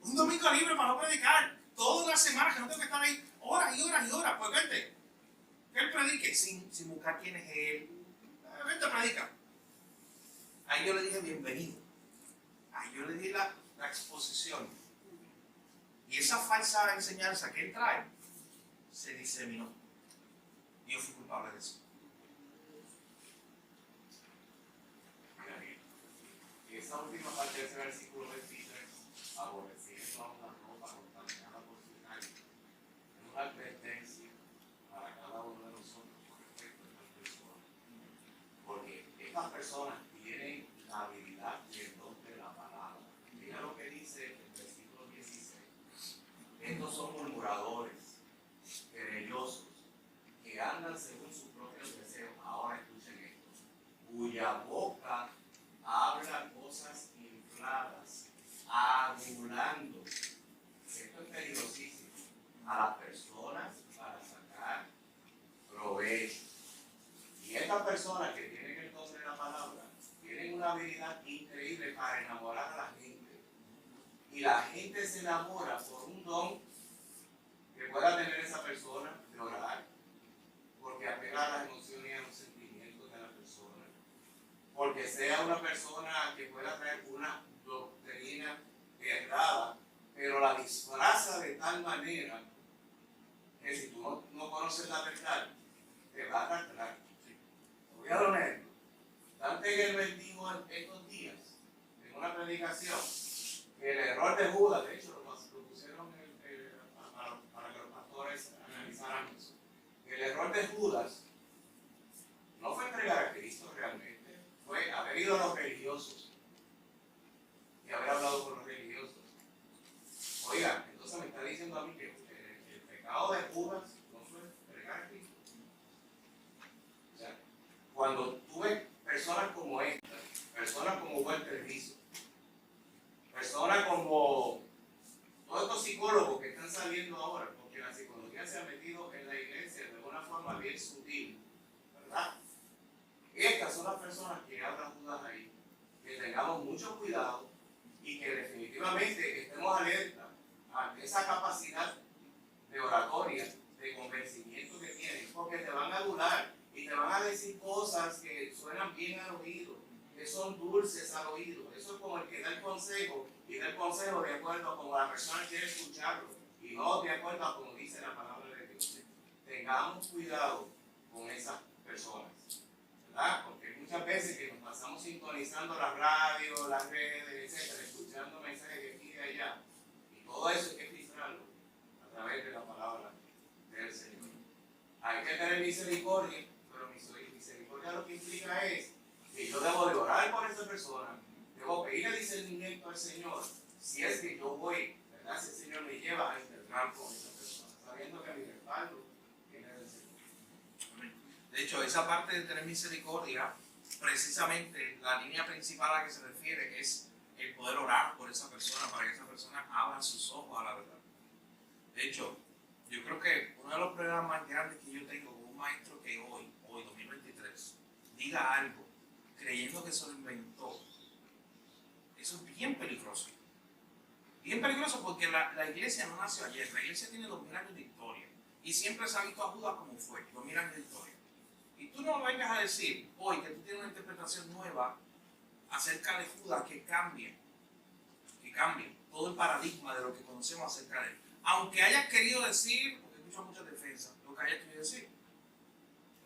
un domingo libre para no predicar, toda una semana que no tengo que estar ahí, horas y horas y horas, pues vente, que él predique, sin buscar quién es él, vente, predica. Ahí yo le dije bienvenido, ahí yo le di la exposición. Y esa falsa enseñanza que él trae, se diseminó. Yo fui culpable de eso. Mira bien, esa última parte de ese versículo 23, aborreciendo a una ropa contaminada por su calle, es una advertencia para cada uno de nosotros con respecto a estas personas. Porque estas personas tienen la habilidad y el don de la palabra. Mira lo que dice el versículo 16. Estos son murmuradores, querellosos, que andan según sus propios deseos. Ahora escuchen esto. Cuya boca habla cosas infladas, adulando. Esto es peligrosísimo. A las personas para sacar provecho. Y estas personas que tienen el don de la palabra tienen una habilidad increíble para enamorar a la gente. Y la gente se enamora por un don que pueda tener esa persona de orar, porque apela a las emociones y a los sentimientos de la persona, porque sea una persona que pueda traer una doctrina errada, pero la disfraza de tal manera que si tú no conoces la verdad, te va a arrastrar. Voy a ponerlo. Dante Gebel dijo estos días, en una predicación, que el error de Judas, de hecho lo pusieron para que los pastores analizaran eso, que el error de Judas no fue entregar a Cristo realmente, fue haber ido a los religiosos y haber hablado con los religiosos. Oiga, entonces me está diciendo a mí que el pecado de Judas no fue entregar a Cristo. O sea, cuando tú ves personas como esta, personas como Walter Rizzo, personas como todos estos psicólogos que están saliendo ahora, porque la psicología se ha metido en la iglesia de una forma bien sutil, ¿verdad? Estas son las personas que hablan Judas ahí, que tengamos mucho cuidado y que definitivamente estemos alerta a esa capacidad de oratoria, de convencimiento que tienen, porque te van a adular y te van a decir cosas que suenan bien al oído, que son dulces al oído. Eso es como el que da el consejo y da el consejo de acuerdo a como la persona quiere escucharlo y no de acuerdo a como dice la palabra de Dios. Tengamos cuidado con esas personas, ¿verdad? Porque muchas veces que nos pasamos sintonizando la radio, las redes, etcétera, escuchando mensajes de aquí y de allá, y todo eso hay que filtrarlo a través de la palabra del Señor. Hay que tener misericordia, pero misericordia lo que implica es que yo debo de orar por esa persona, debo pedirle discernimiento al Señor, si es que yo voy, ¿verdad? Si el Señor me lleva a internar con esa persona, sabiendo que mi respaldo viene del Señor. De hecho, esa parte de tener misericordia, precisamente la línea principal a la que se refiere es el poder orar por esa persona, para que esa persona abra sus ojos a la verdad. De hecho, yo creo que uno de los problemas más grandes que yo tengo con un maestro que hoy 2023, diga algo creyendo que se lo inventó, eso es bien peligroso. Bien peligroso porque la iglesia no nació ayer, la iglesia tiene 2000 años de historia y siempre se ha visto a Judas como fue, 2000 años de historia. Y tú no vengas a decir hoy que tú tienes una interpretación nueva acerca de Judas que cambie todo el paradigma de lo que conocemos acerca de él. Aunque hayas querido decir, porque escucho muchas defensas, lo que hayas querido decir,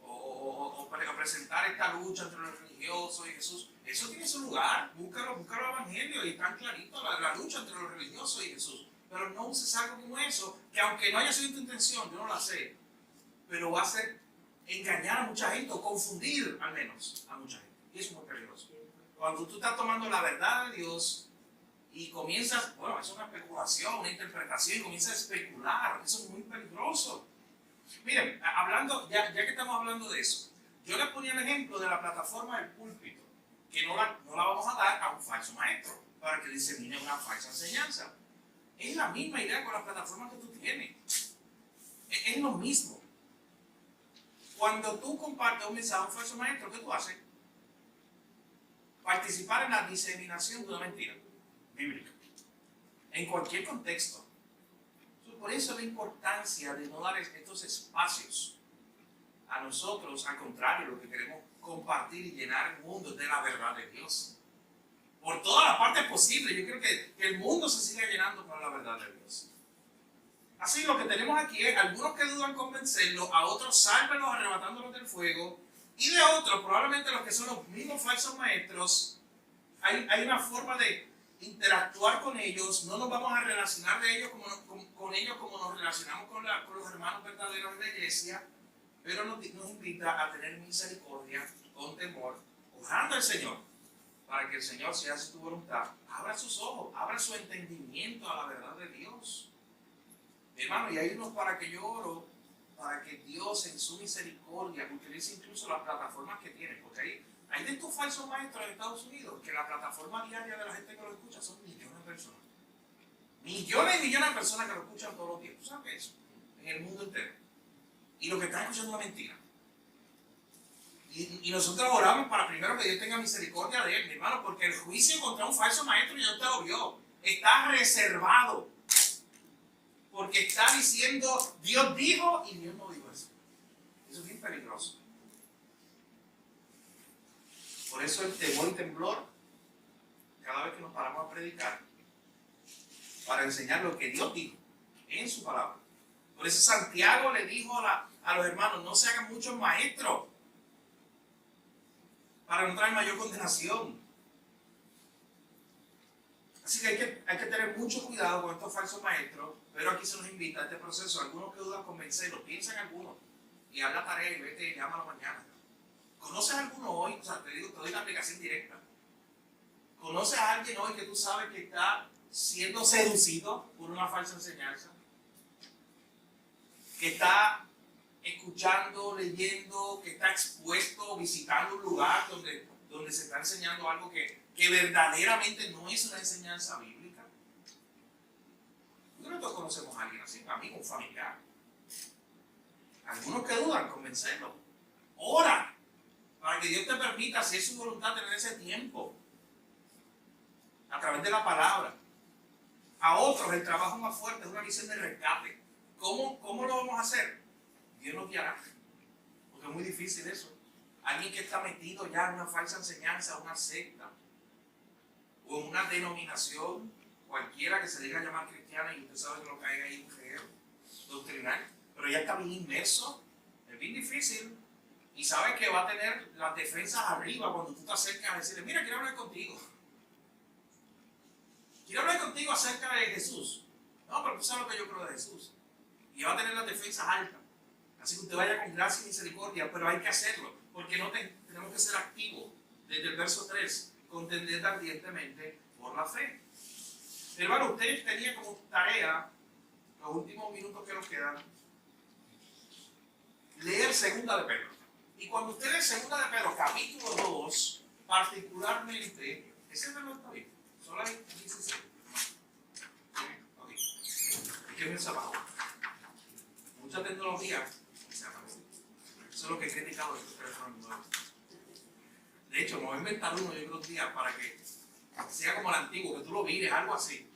o presentar esta lucha entre los religiosos y Jesús, eso tiene su lugar. Búscalo el evangelio y está clarito la lucha entre los religiosos y Jesús. Pero no uses algo como eso, que aunque no haya sido tu intención, yo no la sé, pero va a ser engañar a mucha gente o confundir al menos a mucha gente. Y eso es muy peligroso. Cuando tú estás tomando la verdad de Dios y comienzas, bueno, eso es una especulación, una interpretación, y comienzas a especular, eso es muy peligroso. Miren, hablando, ya que estamos hablando de eso, yo les ponía el ejemplo de la plataforma del púlpito, que no la vamos a dar a un falso maestro para que disemine una falsa enseñanza. Es la misma idea con la plataforma que tú tienes. Es lo mismo. Cuando tú compartes un mensaje a un falso maestro, ¿qué tú haces? Participar en la diseminación de una mentira bíblica, en cualquier contexto. Por eso la importancia de no dar estos espacios a nosotros, al contrario, lo que queremos compartir y llenar el mundo de la verdad de Dios. Por todas las partes posibles, yo creo que el mundo se siga llenando con la verdad de Dios. Así lo que tenemos aquí es algunos que dudan convencerlos, a otros sálvenlos arrebatándolos del fuego, y de otros, probablemente los que son los mismos falsos maestros, hay una forma de interactuar con ellos, no nos vamos a relacionar de ellos con ellos como nos relacionamos con los hermanos verdaderos de la iglesia, pero nos invita a tener misericordia, con temor, orando al Señor, para que el Señor, si hace tu voluntad, abra sus ojos, abra su entendimiento a la verdad de Dios. Hermano, y hay unos para que yo oro, para que Dios en su misericordia utilice incluso las plataformas que tiene, porque hay de estos falsos maestros en Estados Unidos que la plataforma diaria de la gente que lo escucha son millones de personas. Millones y millones de personas que lo escuchan todos los días. ¿Tú sabes eso? En el mundo entero. Y lo que están escuchando es una mentira. Y nosotros oramos para primero que Dios tenga misericordia de él, mi hermano, porque el juicio contra un falso maestro, ya usted lo vio, está reservado. Porque está diciendo, Dios dijo y Dios no dijo eso. Eso es bien peligroso. Por eso el temor y temblor, cada vez que nos paramos a predicar, para enseñar lo que Dios dijo en su palabra. Por eso Santiago le dijo a los hermanos, no se hagan muchos maestros, para no traer mayor condenación. Así que hay que tener mucho cuidado con estos falsos maestros, pero aquí se nos invita a este proceso. Algunos que dudan convencerlos, piensa en algunos y haz la tarea y vete y llámalo mañana. ¿Conoces a alguno hoy? O sea, te doy la aplicación directa. ¿Conoces a alguien hoy que tú sabes que está siendo seducido por una falsa enseñanza? Que está escuchando, leyendo, que está expuesto, visitando un lugar donde se está enseñando algo que verdaderamente no es una enseñanza bíblica. Nosotros conocemos a alguien así, un amigo, un familiar. Algunos que dudan, convencerlos. Ora para que Dios te permita, si es su voluntad, tener ese tiempo a través de la palabra. A otros el trabajo más fuerte es una misión de rescate. ¿Cómo lo vamos a hacer? Dios nos guiará, porque es muy difícil eso. Alguien que está metido ya en una falsa enseñanza, una secta, o en una denominación, cualquiera que se diga llamar cristiana, y usted sabe que lo que hay ahí es un reguero doctrinal, pero ya está bien inmerso, es bien difícil, y sabe que va a tener las defensas arriba cuando tú te acercas a decirle, mira, quiero hablar contigo. Quiero hablar contigo acerca de Jesús. No, pero tú sabes lo que yo creo de Jesús. Y va a tener las defensas altas. Así que usted vaya con gracia y misericordia, pero hay que hacerlo, porque tenemos que ser activos. Desde el verso 3, contender ardientemente por la fe. Hermano, usted tenía como tarea, los últimos minutos que nos quedan, leer 2 de Pedro. Y cuando usted lee 2 de Pedro, capítulo 2, particularmente, ese es el está bien, solo hay 16. Ok, ¿qué piensa abajo? Mucha tecnología. Eso es lo que he criticado de estos teléfonos nuevos. De hecho, me voy a inventar uno yo otros días para que sea como el antiguo, que tú lo mires, algo así.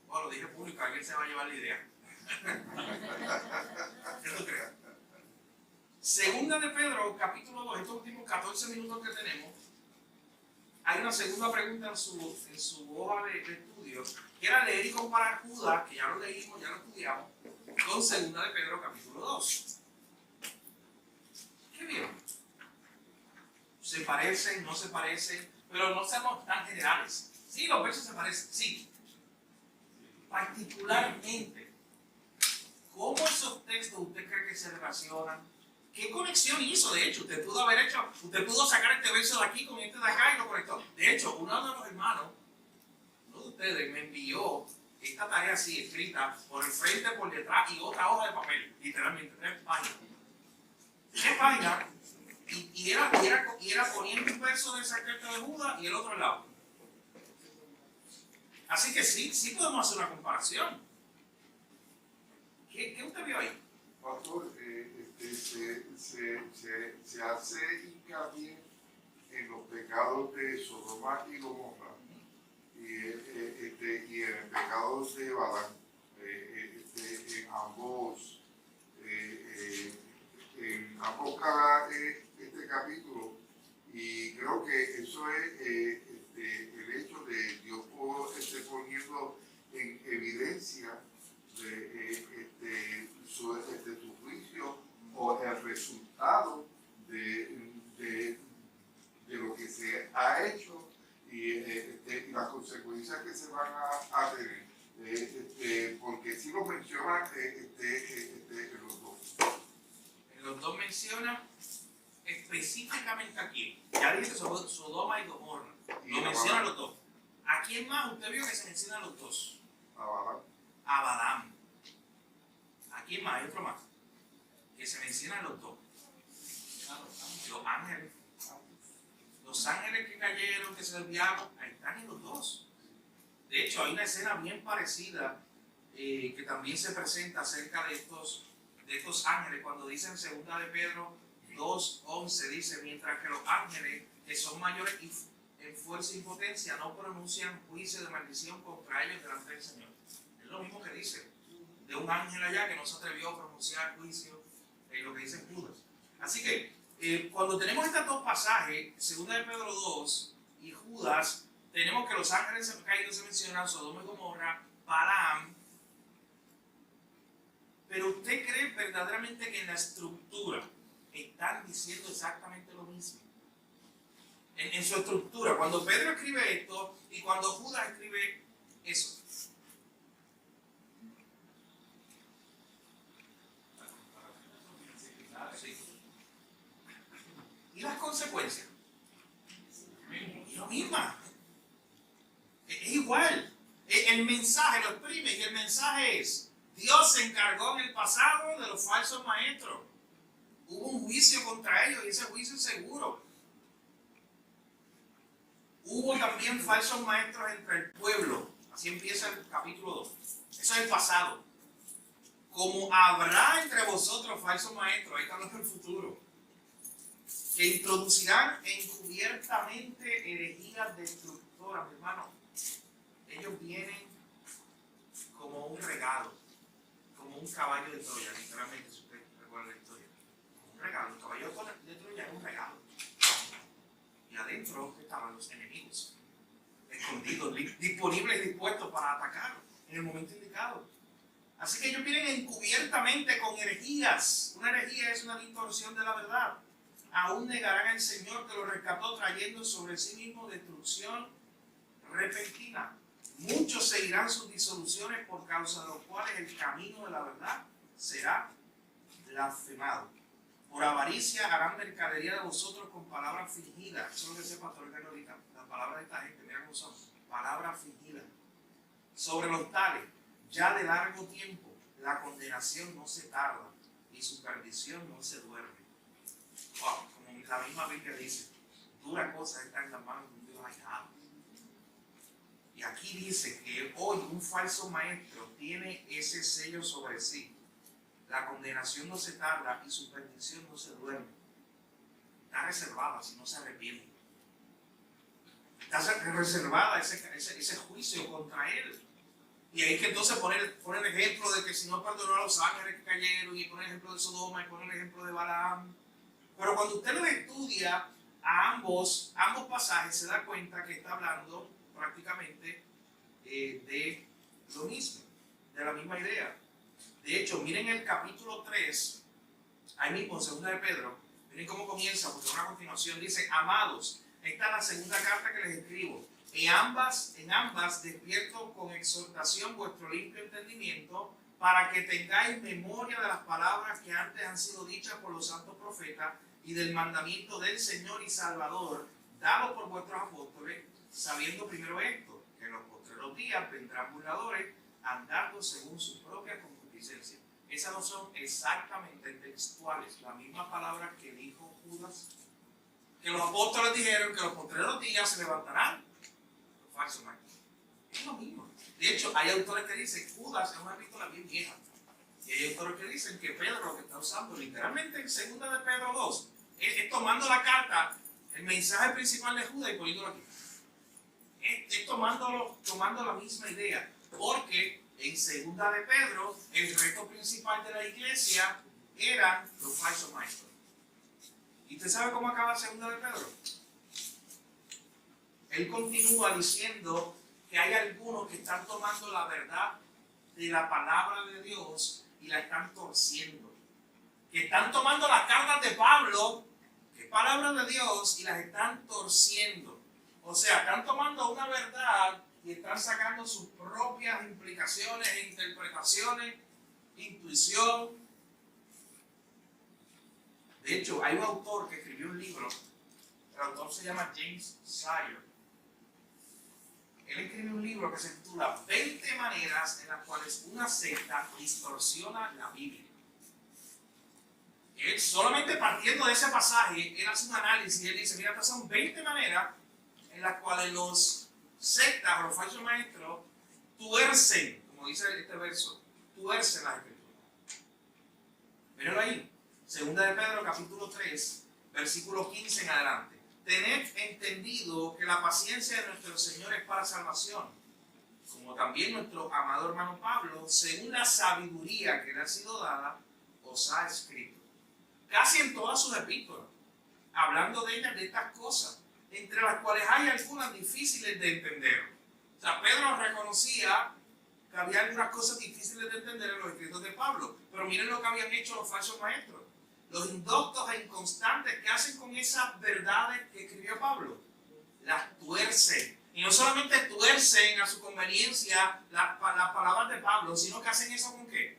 Bueno, lo dije público, alguien se va a llevar la idea. ¿Qué tú crees? 2 de Pedro, capítulo 2, estos últimos 14 minutos que tenemos, hay una segunda pregunta en su hoja de estudio, que era leer y comparar Judas, que ya lo leímos, ya lo estudiamos, con 2 de Pedro, capítulo 2. ¿Qué vieron? ¿Se parecen? ¿No se parecen? Pero no seamos tan generales. Sí, los versos se parecen, sí. Particularmente, ¿cómo esos textos usted cree que se relacionan? ¿Qué conexión hizo? De hecho, usted pudo sacar este verso de aquí con este de acá y lo conectó. De hecho, uno de los hermanos, uno de ustedes, me envió esta tarea así escrita por el frente, por detrás y otra hoja de papel, literalmente 3 páginas. 3 páginas, y era poniendo un verso de esa carta de Judas y el otro al lado. Así que sí podemos hacer una comparación. ¿Qué usted vio ahí? Pastor, se hace hincapié en los pecados de Sodoma y Gomorra y en el pecado de Balán, en ambos capítulos, y creo que eso es el hecho de Dios poniendo en evidencia tu juicio o el resultado de lo que se ha hecho y las consecuencias que se van a tener. Porque si lo menciona en los dos. En los dos menciona específicamente aquí. Ya dice sobre Sodoma y Gomorra. Lo menciona los dos. ¿A quién más usted vio que se mencionan los dos? A Balaam. ¿A quién más? Hay otro más. Que se mencionan los dos. Los ángeles. Los ángeles que cayeron, que se desviaron, ahí están en los dos. De hecho, hay una escena bien parecida que también se presenta acerca de estos ángeles. Cuando dice en 2 de Pedro 2:11, dice, mientras que los ángeles, que son mayores en fuerza y potencia, no pronuncian juicio de maldición contra ellos delante del Señor. Es lo mismo que dice de un ángel allá que no se atrevió a pronunciar juicio en lo que dice Judas. Así que cuando tenemos estos dos pasajes, 2 de Pedro 2 y Judas, tenemos que los ángeles caídos se mencionan, Sodoma y Gomorra, Balaam. Pero ¿usted cree verdaderamente que en la estructura están diciendo exactamente lo mismo? En su estructura, cuando Pedro escribe esto y cuando Judas escribe eso. Sí. ¿Y las consecuencias? Es lo mismo. Es igual. El mensaje lo exprime y el mensaje es: Dios se encargó en el pasado de los falsos maestros. Hubo un juicio contra ellos y ese juicio es seguro. Hubo también falsos maestros entre el pueblo. Así empieza el capítulo 2. Eso es el pasado. Como habrá entre vosotros falsos maestros, ahí está hablando del futuro, que introducirán encubiertamente herejías destructoras, mi hermano. Ellos vienen como un regalo, como un caballo de Troya, literalmente, si usted recuerda la historia. Un regalo, el caballo de Troya es un regalo. Y adentro estaban los enemigos, escondidos, disponibles y dispuestos para atacar en el momento indicado. Así que ellos vienen encubiertamente con herejías. Una herejía es una distorsión de la verdad. Aún negarán al Señor que lo rescató, trayendo sobre sí mismo destrucción repentina. Muchos seguirán sus disoluciones, por causa de los cuales el camino de la verdad será blasfemado. Por avaricia harán mercadería de vosotros con palabras fingidas. Eso es lo que decía el pastor Carlos ahorita. Las palabras de esta gente, mira cómo son. Palabras fingidas. Sobre los tales, ya de largo tiempo, la condenación no se tarda y su perdición no se duerme. Wow, como la misma Biblia dice, dura cosa está en las manos de un Dios airado. Y aquí dice que hoy un falso maestro tiene ese sello sobre sí. La condenación no se tarda y su perdición no se duerme. Está reservada si no se arrepiente. Está reservada ese juicio contra él. Y ahí que entonces pone el ejemplo de que si no perdonó a los ángeles que cayeron, y pone el ejemplo de Sodoma, y pone el ejemplo de Balaam. Pero cuando usted lo estudia a ambos pasajes, se da cuenta que está hablando prácticamente de lo mismo, de la misma idea. De hecho, miren el capítulo 3, ahí mismo en 2 de Pedro, miren cómo comienza, porque una continuación dice: amados, esta es la segunda carta que les escribo. En ambas despierto con exhortación vuestro limpio entendimiento, para que tengáis memoria de las palabras que antes han sido dichas por los santos profetas y del mandamiento del Señor y Salvador, dado por vuestros apóstoles, sabiendo primero esto, que en los postreros días vendrán burladores, andando según su propia concupiscencia. Esas no son exactamente textuales, las mismas palabras que dijo Judas, que los apóstoles dijeron que los postreros días se levantarán falso maestro. Es lo mismo. De hecho, hay autores que dicen que Judas es una epístola bien vieja. Y hay autores que dicen que Pedro lo que está usando literalmente en 2 de Pedro 2 es tomando la carta, el mensaje principal de Judas, y poniéndolo aquí. Es tomando la misma idea. Porque en 2 de Pedro el reto principal de la iglesia eran los falsos maestros. ¿Y usted sabe cómo acaba 2 de Pedro? Él continúa diciendo que hay algunos que están tomando la verdad de la palabra de Dios y la están torciendo. Que están tomando las cartas de Pablo, que es palabra de Dios, y las están torciendo. O sea, están tomando una verdad y están sacando sus propias implicaciones e interpretaciones, intuición. De hecho, hay un autor que escribió un libro, el autor se llama James Sire. Él escribió un libro que se titula 20 maneras en las cuales una secta distorsiona la Biblia. Él, solamente partiendo de ese pasaje, él hace un análisis y él dice, mira, estas son 20 maneras en las cuales los sectas o los falsos maestros tuercen, como dice este verso, tuercen las escrituras. Mírenlo ahí, 2 de Pedro capítulo 3, versículo 15 en adelante. Tened entendido que la paciencia de nuestro Señor es para salvación, como también nuestro amado hermano Pablo, según la sabiduría que le ha sido dada, os ha escrito. Casi en todas sus epístolas, hablando de ellas, de estas cosas, entre las cuales hay algunas difíciles de entender. O sea, Pedro reconocía que había algunas cosas difíciles de entender en los escritos de Pablo, pero miren lo que habían hecho los falsos maestros. Los indoctos e inconstantes que hacen con esas verdades que escribió Pablo, las tuercen. Y no solamente tuercen a su conveniencia las palabras de Pablo, sino que hacen eso con ¿qué?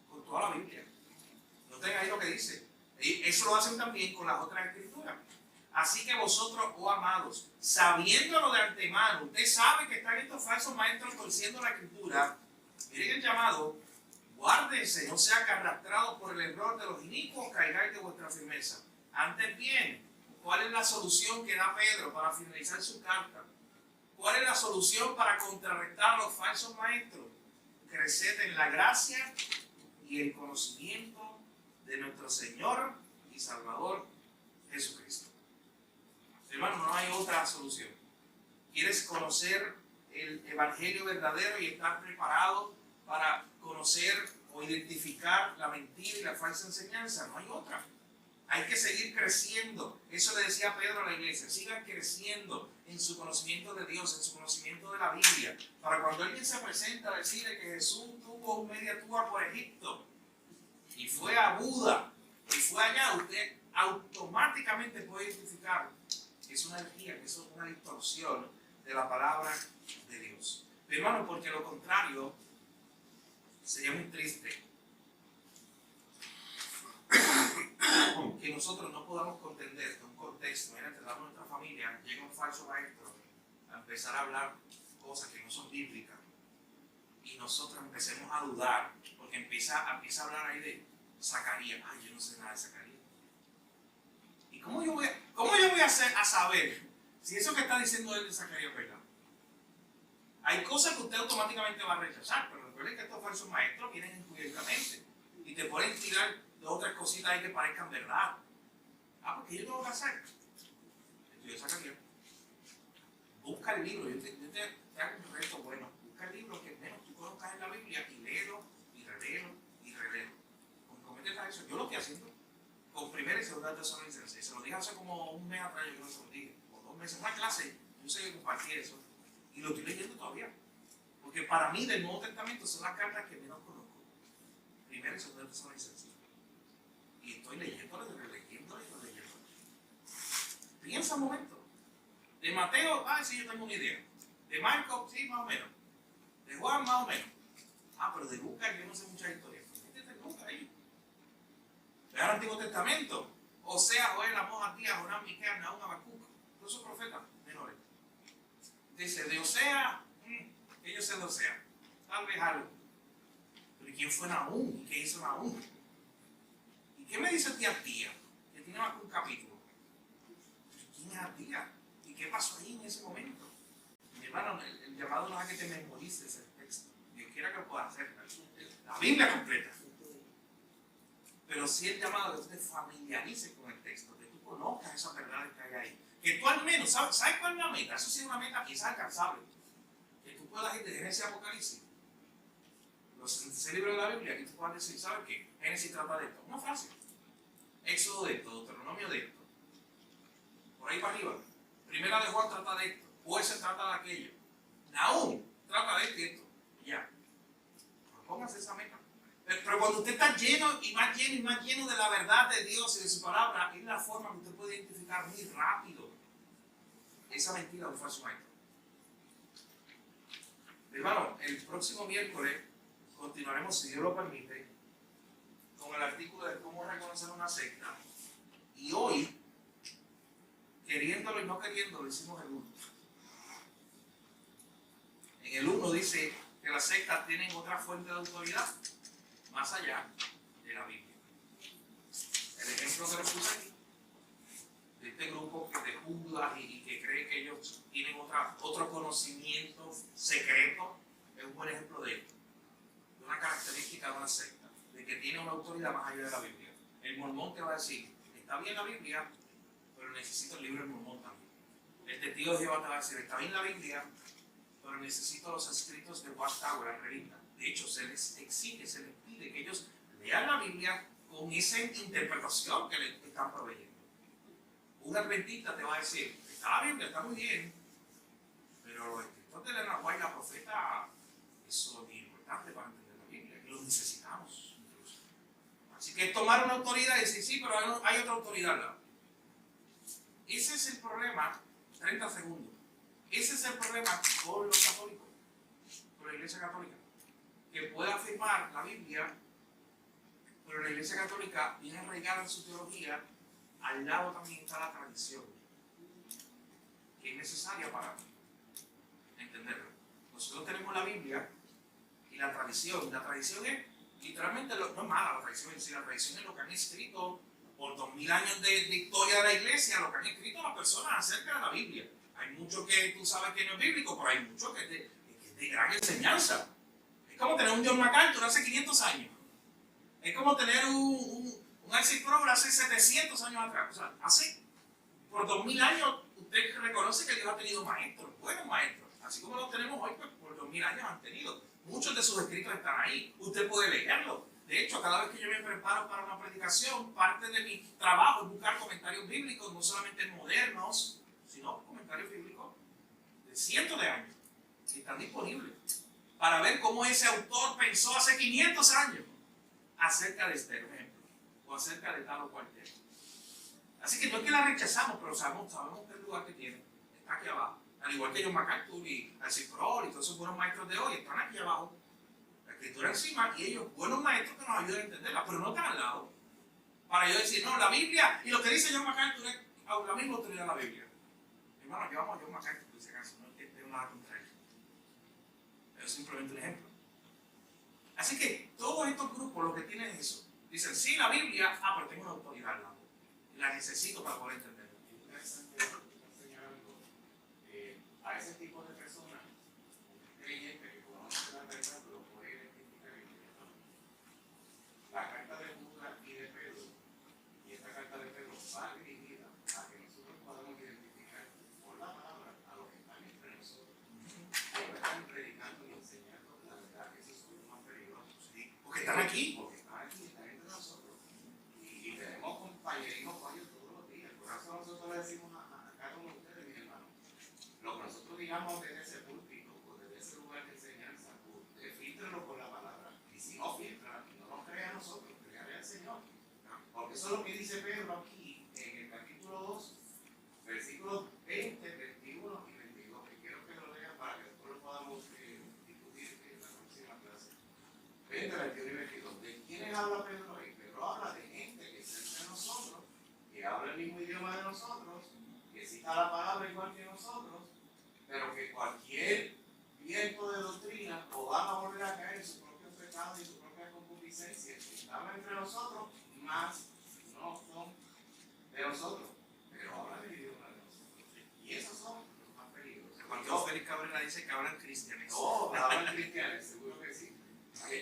Con toda la Biblia. Noten ahí lo que dice. Y eso lo hacen también con las otras escrituras. Así que vosotros, oh amados, sabiéndolo de antemano, usted sabe que están estos falsos maestros torciendo la escritura. Miren el llamado. Guárdense, no sean arrastrados por el error de los inicuos, caigáis de vuestra firmeza. Antes bien, ¿cuál es la solución que da Pedro para finalizar su carta? ¿Cuál es la solución para contrarrestar a los falsos maestros? Creced en la gracia y el conocimiento de nuestro Señor y Salvador Jesucristo. Hermano, no hay otra solución. ¿Quieres conocer el Evangelio verdadero y estar preparado para conocer o identificar la mentira y la falsa enseñanza? No hay otra. Hay que seguir creciendo. Eso le decía Pedro a la iglesia. Sigan creciendo en su conocimiento de Dios, en su conocimiento de la Biblia. Para cuando alguien se presenta a decirle que Jesús tuvo un media tour por Egipto y fue a Buda y fue allá, usted automáticamente puede identificar que es una herejía, que es una distorsión de la palabra de Dios. Pero, hermano, porque lo contrario sería muy triste que nosotros no podamos contender en un contexto, mira, tratamos nuestra familia, llega un falso maestro a empezar a hablar cosas que no son bíblicas y nosotros empecemos a dudar porque empieza a hablar ahí de Zacarías. Ay, yo no sé nada de Zacarías. ¿Y cómo yo voy a hacer a saber si eso que está diciendo él de Zacarías es verdad? Hay cosas que usted automáticamente va a rechazar, pero recuerde que estos falsos maestros vienen encubiertamente y te pueden tirar dos o tres cositas ahí que parezcan verdad. Ah, porque yo tengo que hacer. Estudia Zacarías. Busca el libro. Yo te hago un reto bueno. Busca el libro que menos tú conozcas en la Biblia y léelo y reléelo y reléelo. Comprométete a eso. Yo lo estoy haciendo con primera y segunda Tesalonicenses. Se lo dije hace como un mes atrás, yo creo que se lo dije, o 2 meses. Una clase, yo sé que compartí eso. Y lo estoy leyendo todavía. Porque para mí del Nuevo Testamento son las cartas que menos conozco. Primera y segunda Tesalonicenses. Y estoy leyéndole, releyéndole y releyéndole. Piensa un momento. De Mateo, sí, yo tengo una idea. De Marcos, sí, más o menos. De Juan, más o menos. Pero de Lucas yo no sé mucha historia. ¿Qué es de Lucas ahí? Ve al Antiguo Testamento. Osea, Joel, Amós, Abdías, Jonás, Miqueas, Nahum, Habacuc. Todos esos profetas menores. Dice, de Osea, que yo sé de Osea. Tal vez algo. Pero ¿quién fue Nahum? ¿Y qué hizo Nahum? ¿Y qué me dice Abdías? Que tiene más que un capítulo. ¿Quién es Abdías? ¿Y qué pasó ahí en ese momento? Mi hermano, el llamado no es a que te memorices el texto. Dios quiera que lo puedas hacer. La Biblia completa. Pero sí el llamado que tú te familiarices con el texto, que tú conozcas esas verdades que hay ahí. Que tú al menos, ¿sabes cuál es la meta? Eso sí es una meta quizás alcanzable. Que tú puedas ir de Génesis a Apocalipsis, los 66 libros de la Biblia, y tú puedas decir, ¿sabes qué? Génesis trata de esto. Una frase. Éxodo de esto, Deuteronomio de esto. Por ahí para arriba. Primera de Juan trata de esto. Jueces trata de aquello. Nahum trata de esto y esto. póngase esa meta. Pero cuando usted está lleno y más lleno y más lleno de la verdad de Dios y de su palabra, es la forma que usted puede identificar muy rápido esa mentira de un falso maestro. Hermano, el próximo miércoles continuaremos, si Dios lo permite, con el artículo de cómo reconocer una secta. Y hoy, queriéndolo y no queriéndolo, hicimos el 1. En el 1 dice que las sectas tienen otra fuente de autoridad más allá de la Biblia. El ejemplo que les puse aquí, de este grupo que de Judas y que cree que ellos tienen otro conocimiento secreto, es un buen ejemplo de esto, de una característica de una secta, de que tiene una autoridad más allá de la Biblia. El mormón te va a decir, está bien la Biblia, pero necesito el libro del mormón también. El testigo de Jehová te va a decir, está bien la Biblia, pero necesito los escritos de Watchtower, la revista. De hecho, se les exige, se les pide que ellos lean la Biblia con esa interpretación que le están proveyendo. Un adventista te va a decir, está la Biblia, está muy bien, pero los escritos de Elena White, la profeta, eso es muy importante para entender la Biblia, y los necesitamos incluso. Así que es tomar una autoridad y decir, sí, pero hay otra autoridad al lado. Ese es el problema, 30 segundos. Ese es el problema con los católicos, con la Iglesia Católica, que puede afirmar la Biblia, pero la Iglesia Católica viene arraigada en su teología, al lado también está la tradición, que es necesaria para entenderlo. Nosotros tenemos la Biblia y la tradición. La tradición es literalmente, no es mala la tradición, es decir, la tradición es lo que han escrito por 2000 años de historia de la Iglesia, lo que han escrito las personas acerca de la Biblia. Hay mucho que tú sabes que no es bíblico, pero hay mucho que es de gran enseñanza. Es como tener un John MacArthur hace 500 años. Es como tener un R.C. Sproul hace 700 años atrás. O sea, hace por 2000 años usted reconoce que Dios ha tenido maestros, buenos maestros. Así como los tenemos hoy, pues por 2000 años han tenido. Muchos de sus escritos están ahí. Usted puede leerlos. De hecho, cada vez que yo me preparo para una predicación, parte de mi trabajo es buscar comentarios bíblicos, no solamente modernos, sino comentarios bíblicos de cientos de años que están disponibles para ver cómo ese autor pensó hace 500 años acerca de este ejemplo o acerca de tal o cual tema. Así que no es que la rechazamos, pero sabemos que el lugar que tiene está aquí abajo. Al igual que John MacArthur y R.C. Sproul y todos esos buenos maestros de hoy están aquí abajo, la escritura encima, y ellos buenos maestros que nos ayudan a entenderla, pero no están al lado para yo decir, no, la Biblia y lo que dice John MacArthur es la misma autoridad de la Biblia. Hermano, yo amo a John MacArthur, por ese caso, no es que tenga nada contra él. Es simplemente un ejemplo. Así que todos estos grupos lo que tienen es eso. Dicen, sí, la Biblia, pero tengo una autoridad al lado. La necesito para poder entenderla. A ese tipo de personas, un creyente que conoce la verdad lo puede identificar inmediatamente. La carta de Judas y de Pedro, y esta carta de Pedro va dirigida a que nosotros podamos identificar por la palabra a los que están entre nosotros. Los que están predicando y enseñando la verdad, que esos son los más peligrosos. Sí, porque están aquí. Porque están aquí, están entre nosotros. Y tenemos compañerismo con ellos todos los días. Por eso nosotros le decimos a cada uno de ustedes, mis hermanos, lo que nosotros digamos desde ese púlpito o desde ese lugar de enseñanza, usted filtrelo con la palabra. Y si no filtra, no nos crea a nosotros, créale al Señor. Porque eso es lo que dice Pedro aquí en el capítulo 2, versículos 20, 21 y 22. Que quiero que lo lean para que después lo podamos discutir en la próxima clase. 20, 21 y 22. ¿De quiénes habla Pedro ahí? Pedro habla de gente que está entre nosotros, que habla el mismo idioma de nosotros, que cita la palabra igual que nosotros, pero que cualquier viento de doctrina o van a volver a caer en su propio pecado y su propia concupiscencia. Están entre nosotros, más no son de nosotros, pero hablan el idioma de nosotros. Y esos son los más peligrosos. Cuando Félix Cabrera dice que hablan cristianos. No, hablan cristianos, seguro que sí.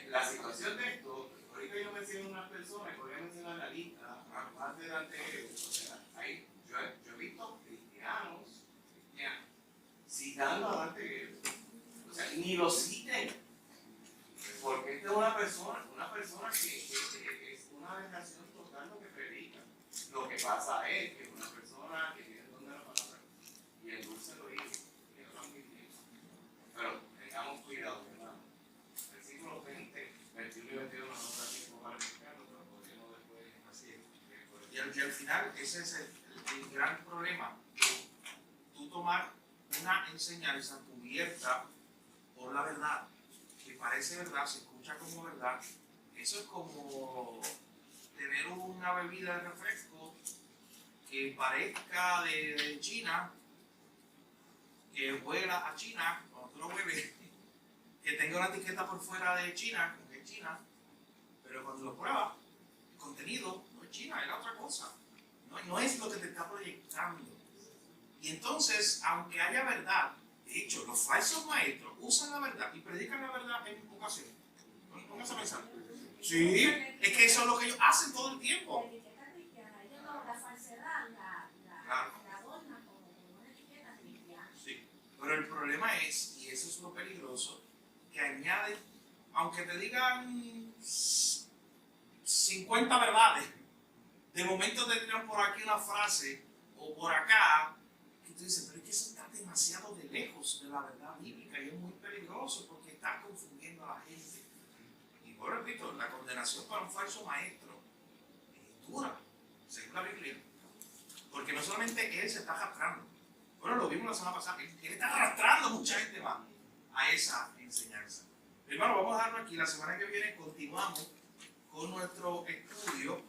La situación de esto, ahorita yo mencioné unas personas, voy a mencionar la lista, más delante, o sea, ahí yo he visto cristianos citando a Dante Gebel. O sea, ni lo citen, porque esta es una persona que es una aberración total lo que predica. Lo que pasa es que es una persona que tiene el don de la palabra y endulce el oído y habla muy bien. Pero tengamos cuidado, hermano. Versículo 20 final ese es el gran problema. Tú tomar una enseñanza cubierta por la verdad, que parece verdad, se escucha como verdad. Eso es como tener una bebida de refresco que parezca de China, que huela a China cuando tú lo bebes, que tenga una etiqueta por fuera de China, como que es China, pero cuando lo pruebas, el contenido no es China, es la otra cosa. No es lo que te está proyectando. Y entonces, aunque haya verdad, de hecho, los falsos maestros usan la verdad y predican la verdad en ocasiones. Póngase a pensar. Sí, es que eso es lo que ellos hacen todo el tiempo. La etiqueta cristiana, ellos la falsedad Claro. la adornan como una etiqueta cristiana. Sí. Pero el problema es, y eso es lo peligroso, que añaden, aunque te digan 50 verdades, de momento te tiran por aquí una frase o por acá, que tú dices, pero es que eso está demasiado de lejos de la verdad bíblica y es muy peligroso porque está confundiendo a la gente. Y por repito, la condenación para un falso maestro es dura, según la Biblia, porque no solamente él se está arrastrando, bueno, lo vimos la semana pasada, él está arrastrando a mucha gente más a esa enseñanza. Hermano, vamos a dejarlo aquí. La semana que viene continuamos con nuestro estudio.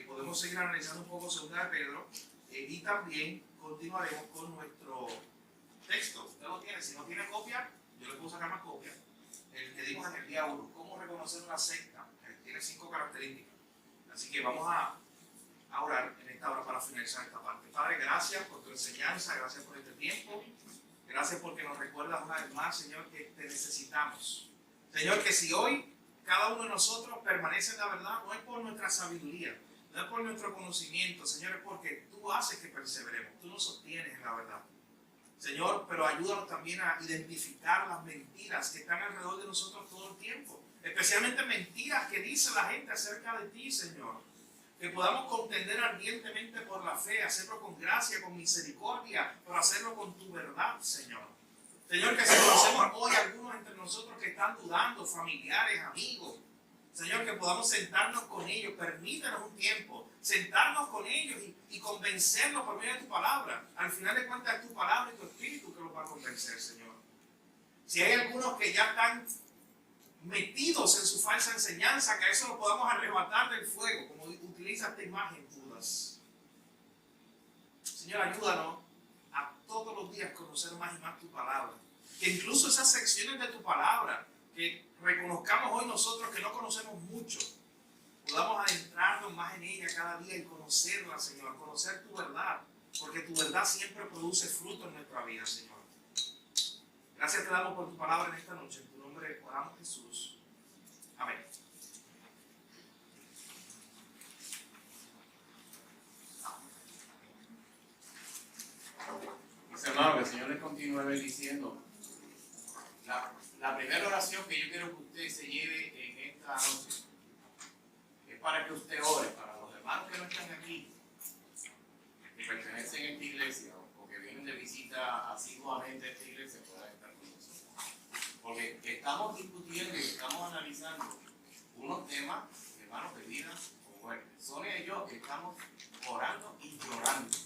Podemos seguir analizando un poco 2 de Pedro y también continuaremos con nuestro texto. Usted lo tiene, si no tiene copia, yo le puedo sacar más copias. El que dimos en el día 1, cómo reconocer una secta, tiene 5 características. Así que vamos a orar en esta hora para finalizar esta parte. Padre, gracias por tu enseñanza, gracias por este tiempo. Gracias porque nos recuerdas una vez más, Señor, que te necesitamos. Señor, que si hoy cada uno de nosotros permanece en la verdad, no es por nuestra sabiduría, no es por nuestro conocimiento, Señor, es porque tú haces que perseveremos, tú nos sostienes en la verdad. Señor, pero ayúdanos también a identificar las mentiras que están alrededor de nosotros todo el tiempo, especialmente mentiras que dice la gente acerca de ti, Señor. Que podamos contender ardientemente por la fe, hacerlo con gracia, con misericordia, pero hacerlo con tu verdad, Señor. Señor, que si conocemos hoy algunos entre nosotros que están dudando, familiares, amigos, Señor, que podamos sentarnos con ellos, permítanos un tiempo, sentarnos con ellos y convencerlos por medio de tu palabra. Al final de cuentas es tu palabra y tu espíritu que los va a convencer, Señor. Si hay algunos que ya están metidos en su falsa enseñanza, que a eso lo podamos arrebatar del fuego, como utiliza esta imagen Judas. Señor, ayúdanos a todos los días conocer más y más tu palabra, que incluso esas secciones de tu palabra que reconozcamos hoy nosotros que no conocemos mucho, podamos adentrarnos más en ella cada día y conocerla, Señor, conocer tu verdad, porque tu verdad siempre produce fruto en nuestra vida, Señor. Gracias te damos por tu palabra en esta noche. En tu nombre oramos, Jesús. Amén. Mis hermanos, que el Señor les continúe bendiciendo. La primera oración que yo quiero que usted se lleve en esta noche es para que usted ore, para los hermanos que no están aquí, que pertenecen a esta iglesia o que vienen de visita asiduamente a esta iglesia, puedan estar con nosotros. Porque estamos discutiendo y estamos analizando unos temas, hermanos, de vida o muerte. Sonia y yo estamos orando y llorando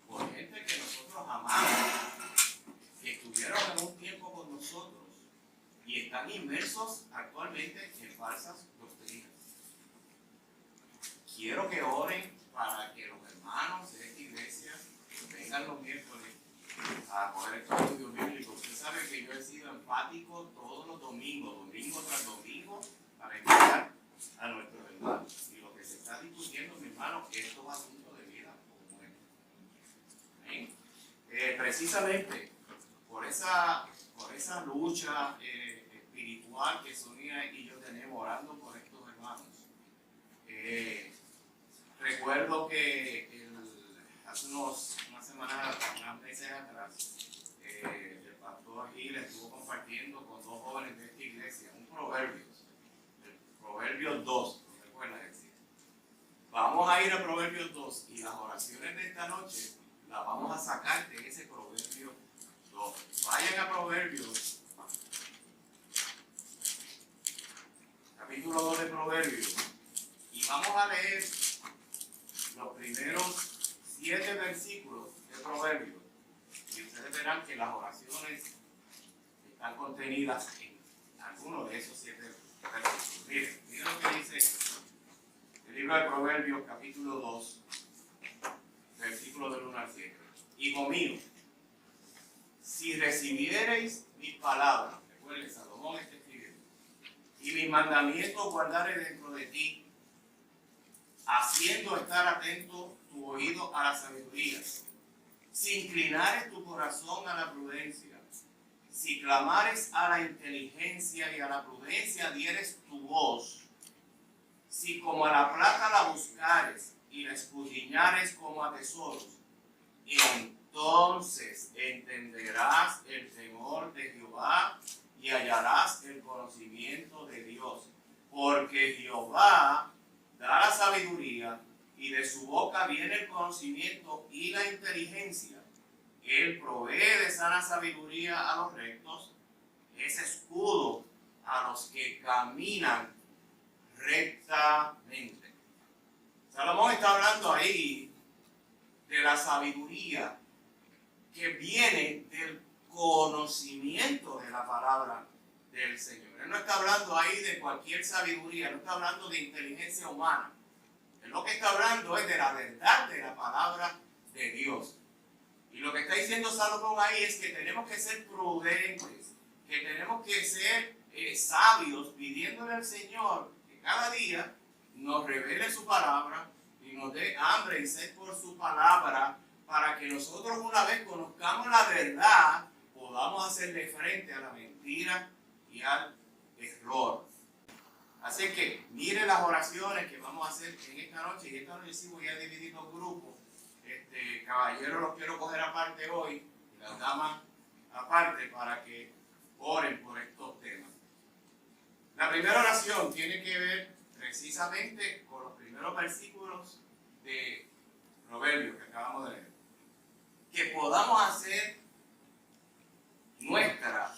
por gente que nosotros amamos, que estuvieron en un tiempo con nosotros y están inmersos actualmente en falsas doctrinas. Quiero que oren para que los hermanos de esta iglesia vengan los miércoles a coger estos estudios bíblicos. Usted sabe que yo he sido enfático todos los domingos, domingo tras domingo, para invitar a nuestros hermanos. Y lo que se está discutiendo, mi hermano, estos asuntos de vida o muerte. ¿Amén? Precisamente por esa lucha espiritual que Sonia y yo tenemos orando por estos hermanos. Recuerdo que hace unas semanas, unas meses atrás, el pastor Gil estuvo compartiendo con 2 jóvenes de esta iglesia un proverbio, el Proverbios 2, no recuerda decir. Vamos a ir a Proverbios 2 y las oraciones de esta noche las vamos a sacar de ese Proverbio 2. Vayan a Proverbios, capítulo 2 de Proverbios, y vamos a leer los primeros 7 versículos de Proverbios y ustedes verán que las oraciones están contenidas en alguno de esos 7 versículos. Miren lo que dice el libro de Proverbios, capítulo 2, versículo del 1 al 7. Hijo mío, si recibiereis mis palabras, recuerden, Salomón está escribiendo, y mis mandamientos guardaré dentro de ti, haciendo estar atento tu oído a la sabiduría, si inclinares tu corazón a la prudencia, si clamares a la inteligencia y a la prudencia dieres tu voz, si como a la plata la buscares y la escudriñares como a tesoros, entonces entenderás el temor de Jehová y hallarás el conocimiento de Dios. Porque Jehová da la sabiduría y de su boca viene el conocimiento y la inteligencia. Él provee de sana sabiduría a los rectos, es escudo a los que caminan rectamente. Salomón está hablando ahí de la sabiduría que viene del conocimiento de la palabra del Señor. Él no está hablando ahí de cualquier sabiduría, no está hablando de inteligencia humana. Él lo que está hablando es de la verdad de la palabra de Dios. Y lo que está diciendo Salomón ahí es que tenemos que ser prudentes, que tenemos que ser sabios, pidiéndole al Señor que cada día nos revele su palabra y nos dé hambre y sed por su palabra, para que nosotros, una vez conozcamos la verdad, podamos hacerle frente a la mentira y al error. Así que mire las oraciones que vamos a hacer en esta noche. Y esta noche sí voy a dividir los grupos. Caballeros los quiero coger aparte hoy y las damas aparte para que oren por estos temas. La primera oración tiene que ver precisamente con los primeros versículos de Proverbios que acabamos de leer. Que podamos hacer nuestra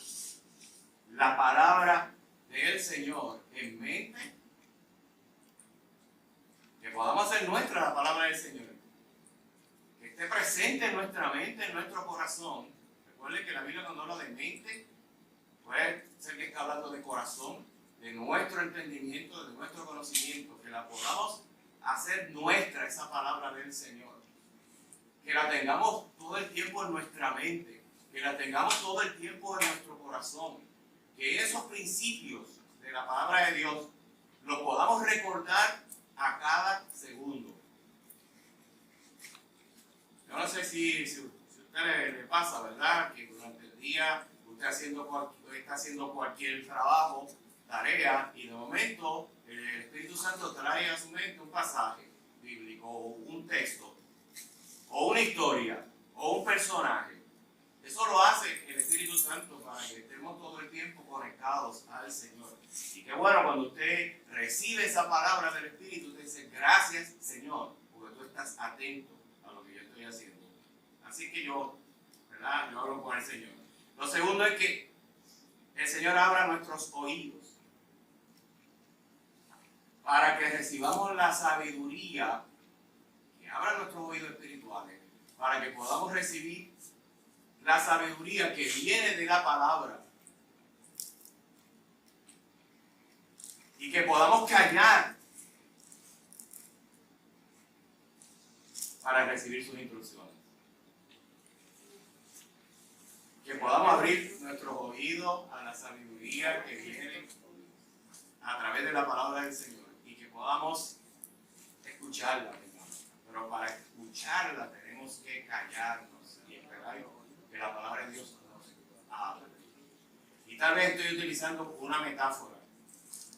la palabra del Señor en mente, que podamos hacer nuestra la palabra del Señor, que esté presente en nuestra mente, en nuestro corazón. Recuerden que la Biblia cuando habla de mente, puede ser que está hablando de corazón, de nuestro entendimiento, de nuestro conocimiento, que la podamos hacer nuestra esa palabra del Señor, que la tengamos todo el tiempo en nuestra mente, que la tengamos todo el tiempo en nuestro corazón, que esos principios de la palabra de Dios los podamos recordar a cada segundo. Yo no sé si a usted le pasa, ¿verdad? Que durante el día usted está haciendo cualquier trabajo, tarea, y de momento el Espíritu Santo trae a su mente un pasaje bíblico, o un texto, o una historia, o un personaje. Eso lo hace el Espíritu Santo para que estemos todo el tiempo conectados al Señor. Y qué bueno cuando usted recibe esa palabra del Espíritu, usted dice, gracias Señor, porque tú estás atento a lo que yo estoy haciendo. Así que yo, ¿verdad? Yo hablo con el Señor. Lo segundo es que el Señor abra nuestros oídos para que recibamos la sabiduría, que abra nuestros oídos espirituales, para que podamos recibir la sabiduría que viene de la palabra y que podamos callar para recibir sus instrucciones. Que podamos abrir nuestros oídos a la sabiduría que viene a través de la palabra del Señor y que podamos escucharla, ¿verdad? Pero para escucharla tenemos que callarnos y esperar que la palabra de Dios nos hable. Y tal vez estoy utilizando una metáfora.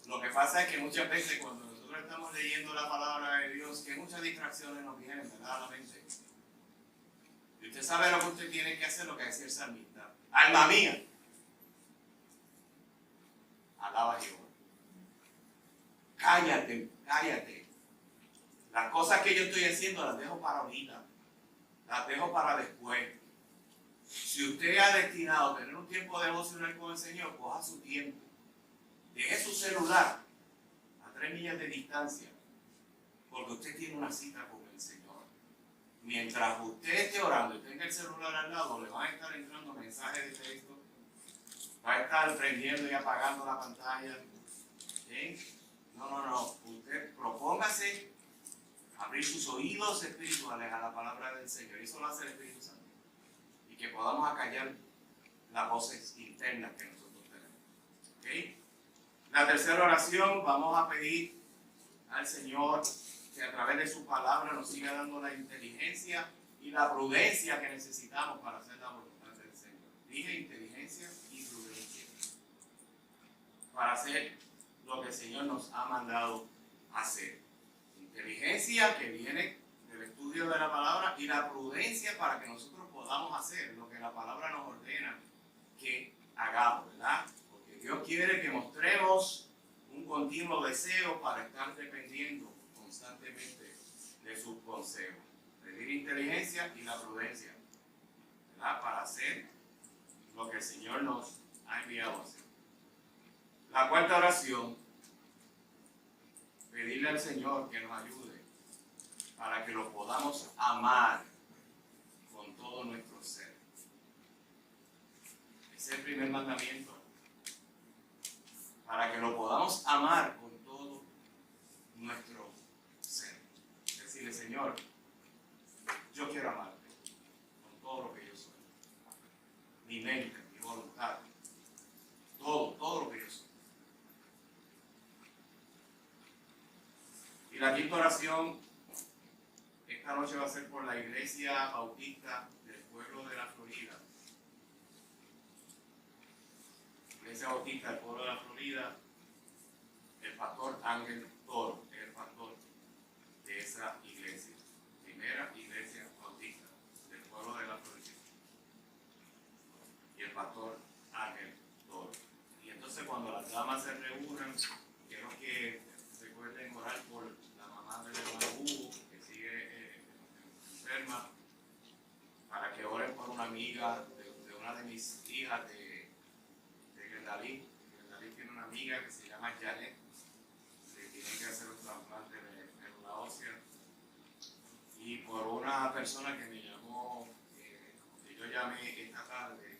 Lo que pasa es que muchas veces cuando nosotros estamos leyendo la palabra de Dios, que muchas distracciones nos vienen, ¿verdad?, a la mente. Y usted sabe lo que usted tiene que hacer, lo que decía el salmista. Alma mía, alaba a Jehová. Cállate, cállate. Las cosas que yo estoy haciendo las dejo para ahorita. Las dejo para después. Si usted ha destinado a tener un tiempo devocional con el Señor, coja su tiempo. Deje su celular a 3 millas de distancia, porque usted tiene una cita con el Señor. mientras usted esté orando y tenga el celular al lado, le van a estar entrando mensajes de texto, va a estar prendiendo y apagando la pantalla. ¿Sí? No. Usted propóngase abrir sus oídos espirituales a la palabra del Señor. Eso lo hace el Espíritu Santo. Y que podamos acallar las voces internas que nosotros tenemos. ¿Okay? La tercera oración, vamos a pedir al Señor que a través de su palabra nos siga dando la inteligencia y la prudencia que necesitamos para hacer la voluntad del Señor. Dije inteligencia y prudencia. Para hacer lo que el Señor nos ha mandado hacer. Inteligencia que viene del estudio de la palabra y la prudencia para que nosotros podamos hacer lo que la palabra nos ordena que hagamos, ¿verdad? Porque Dios quiere que mostremos un continuo deseo para estar dependiendo constantemente de sus consejos. Pedir inteligencia y la prudencia, ¿verdad? Para hacer lo que el Señor nos ha enviado a hacer. La cuarta oración, pedirle al Señor que nos ayude para que lo podamos amar con todo nuestro ser. Ese es el primer mandamiento. Para que lo podamos amar con todo nuestro ser. Decirle, Señor, yo quiero amarte con todo lo que yo soy. Mi mente, mi voluntad, todo lo que yo soy. Y la quinta oración, esta noche va a ser por la Iglesia Bautista del pueblo de la Florida. Iglesia Bautista del pueblo de la Florida, el pastor Ángel Toro es el pastor de esa iglesia, primera iglesia bautista del pueblo de la Florida. Y el pastor Ángel Toro. Y entonces cuando las damas se reúnan, quiero que recuerden orar por la mamá del hermano Hugo, que sigue enferma, para que oren por una amiga de una de mis hijas de David. David tiene una amiga que se llama Janet, le tiene que hacer un trasplante de médula ósea. Y por una persona que me llamó, que yo llamé esta tarde,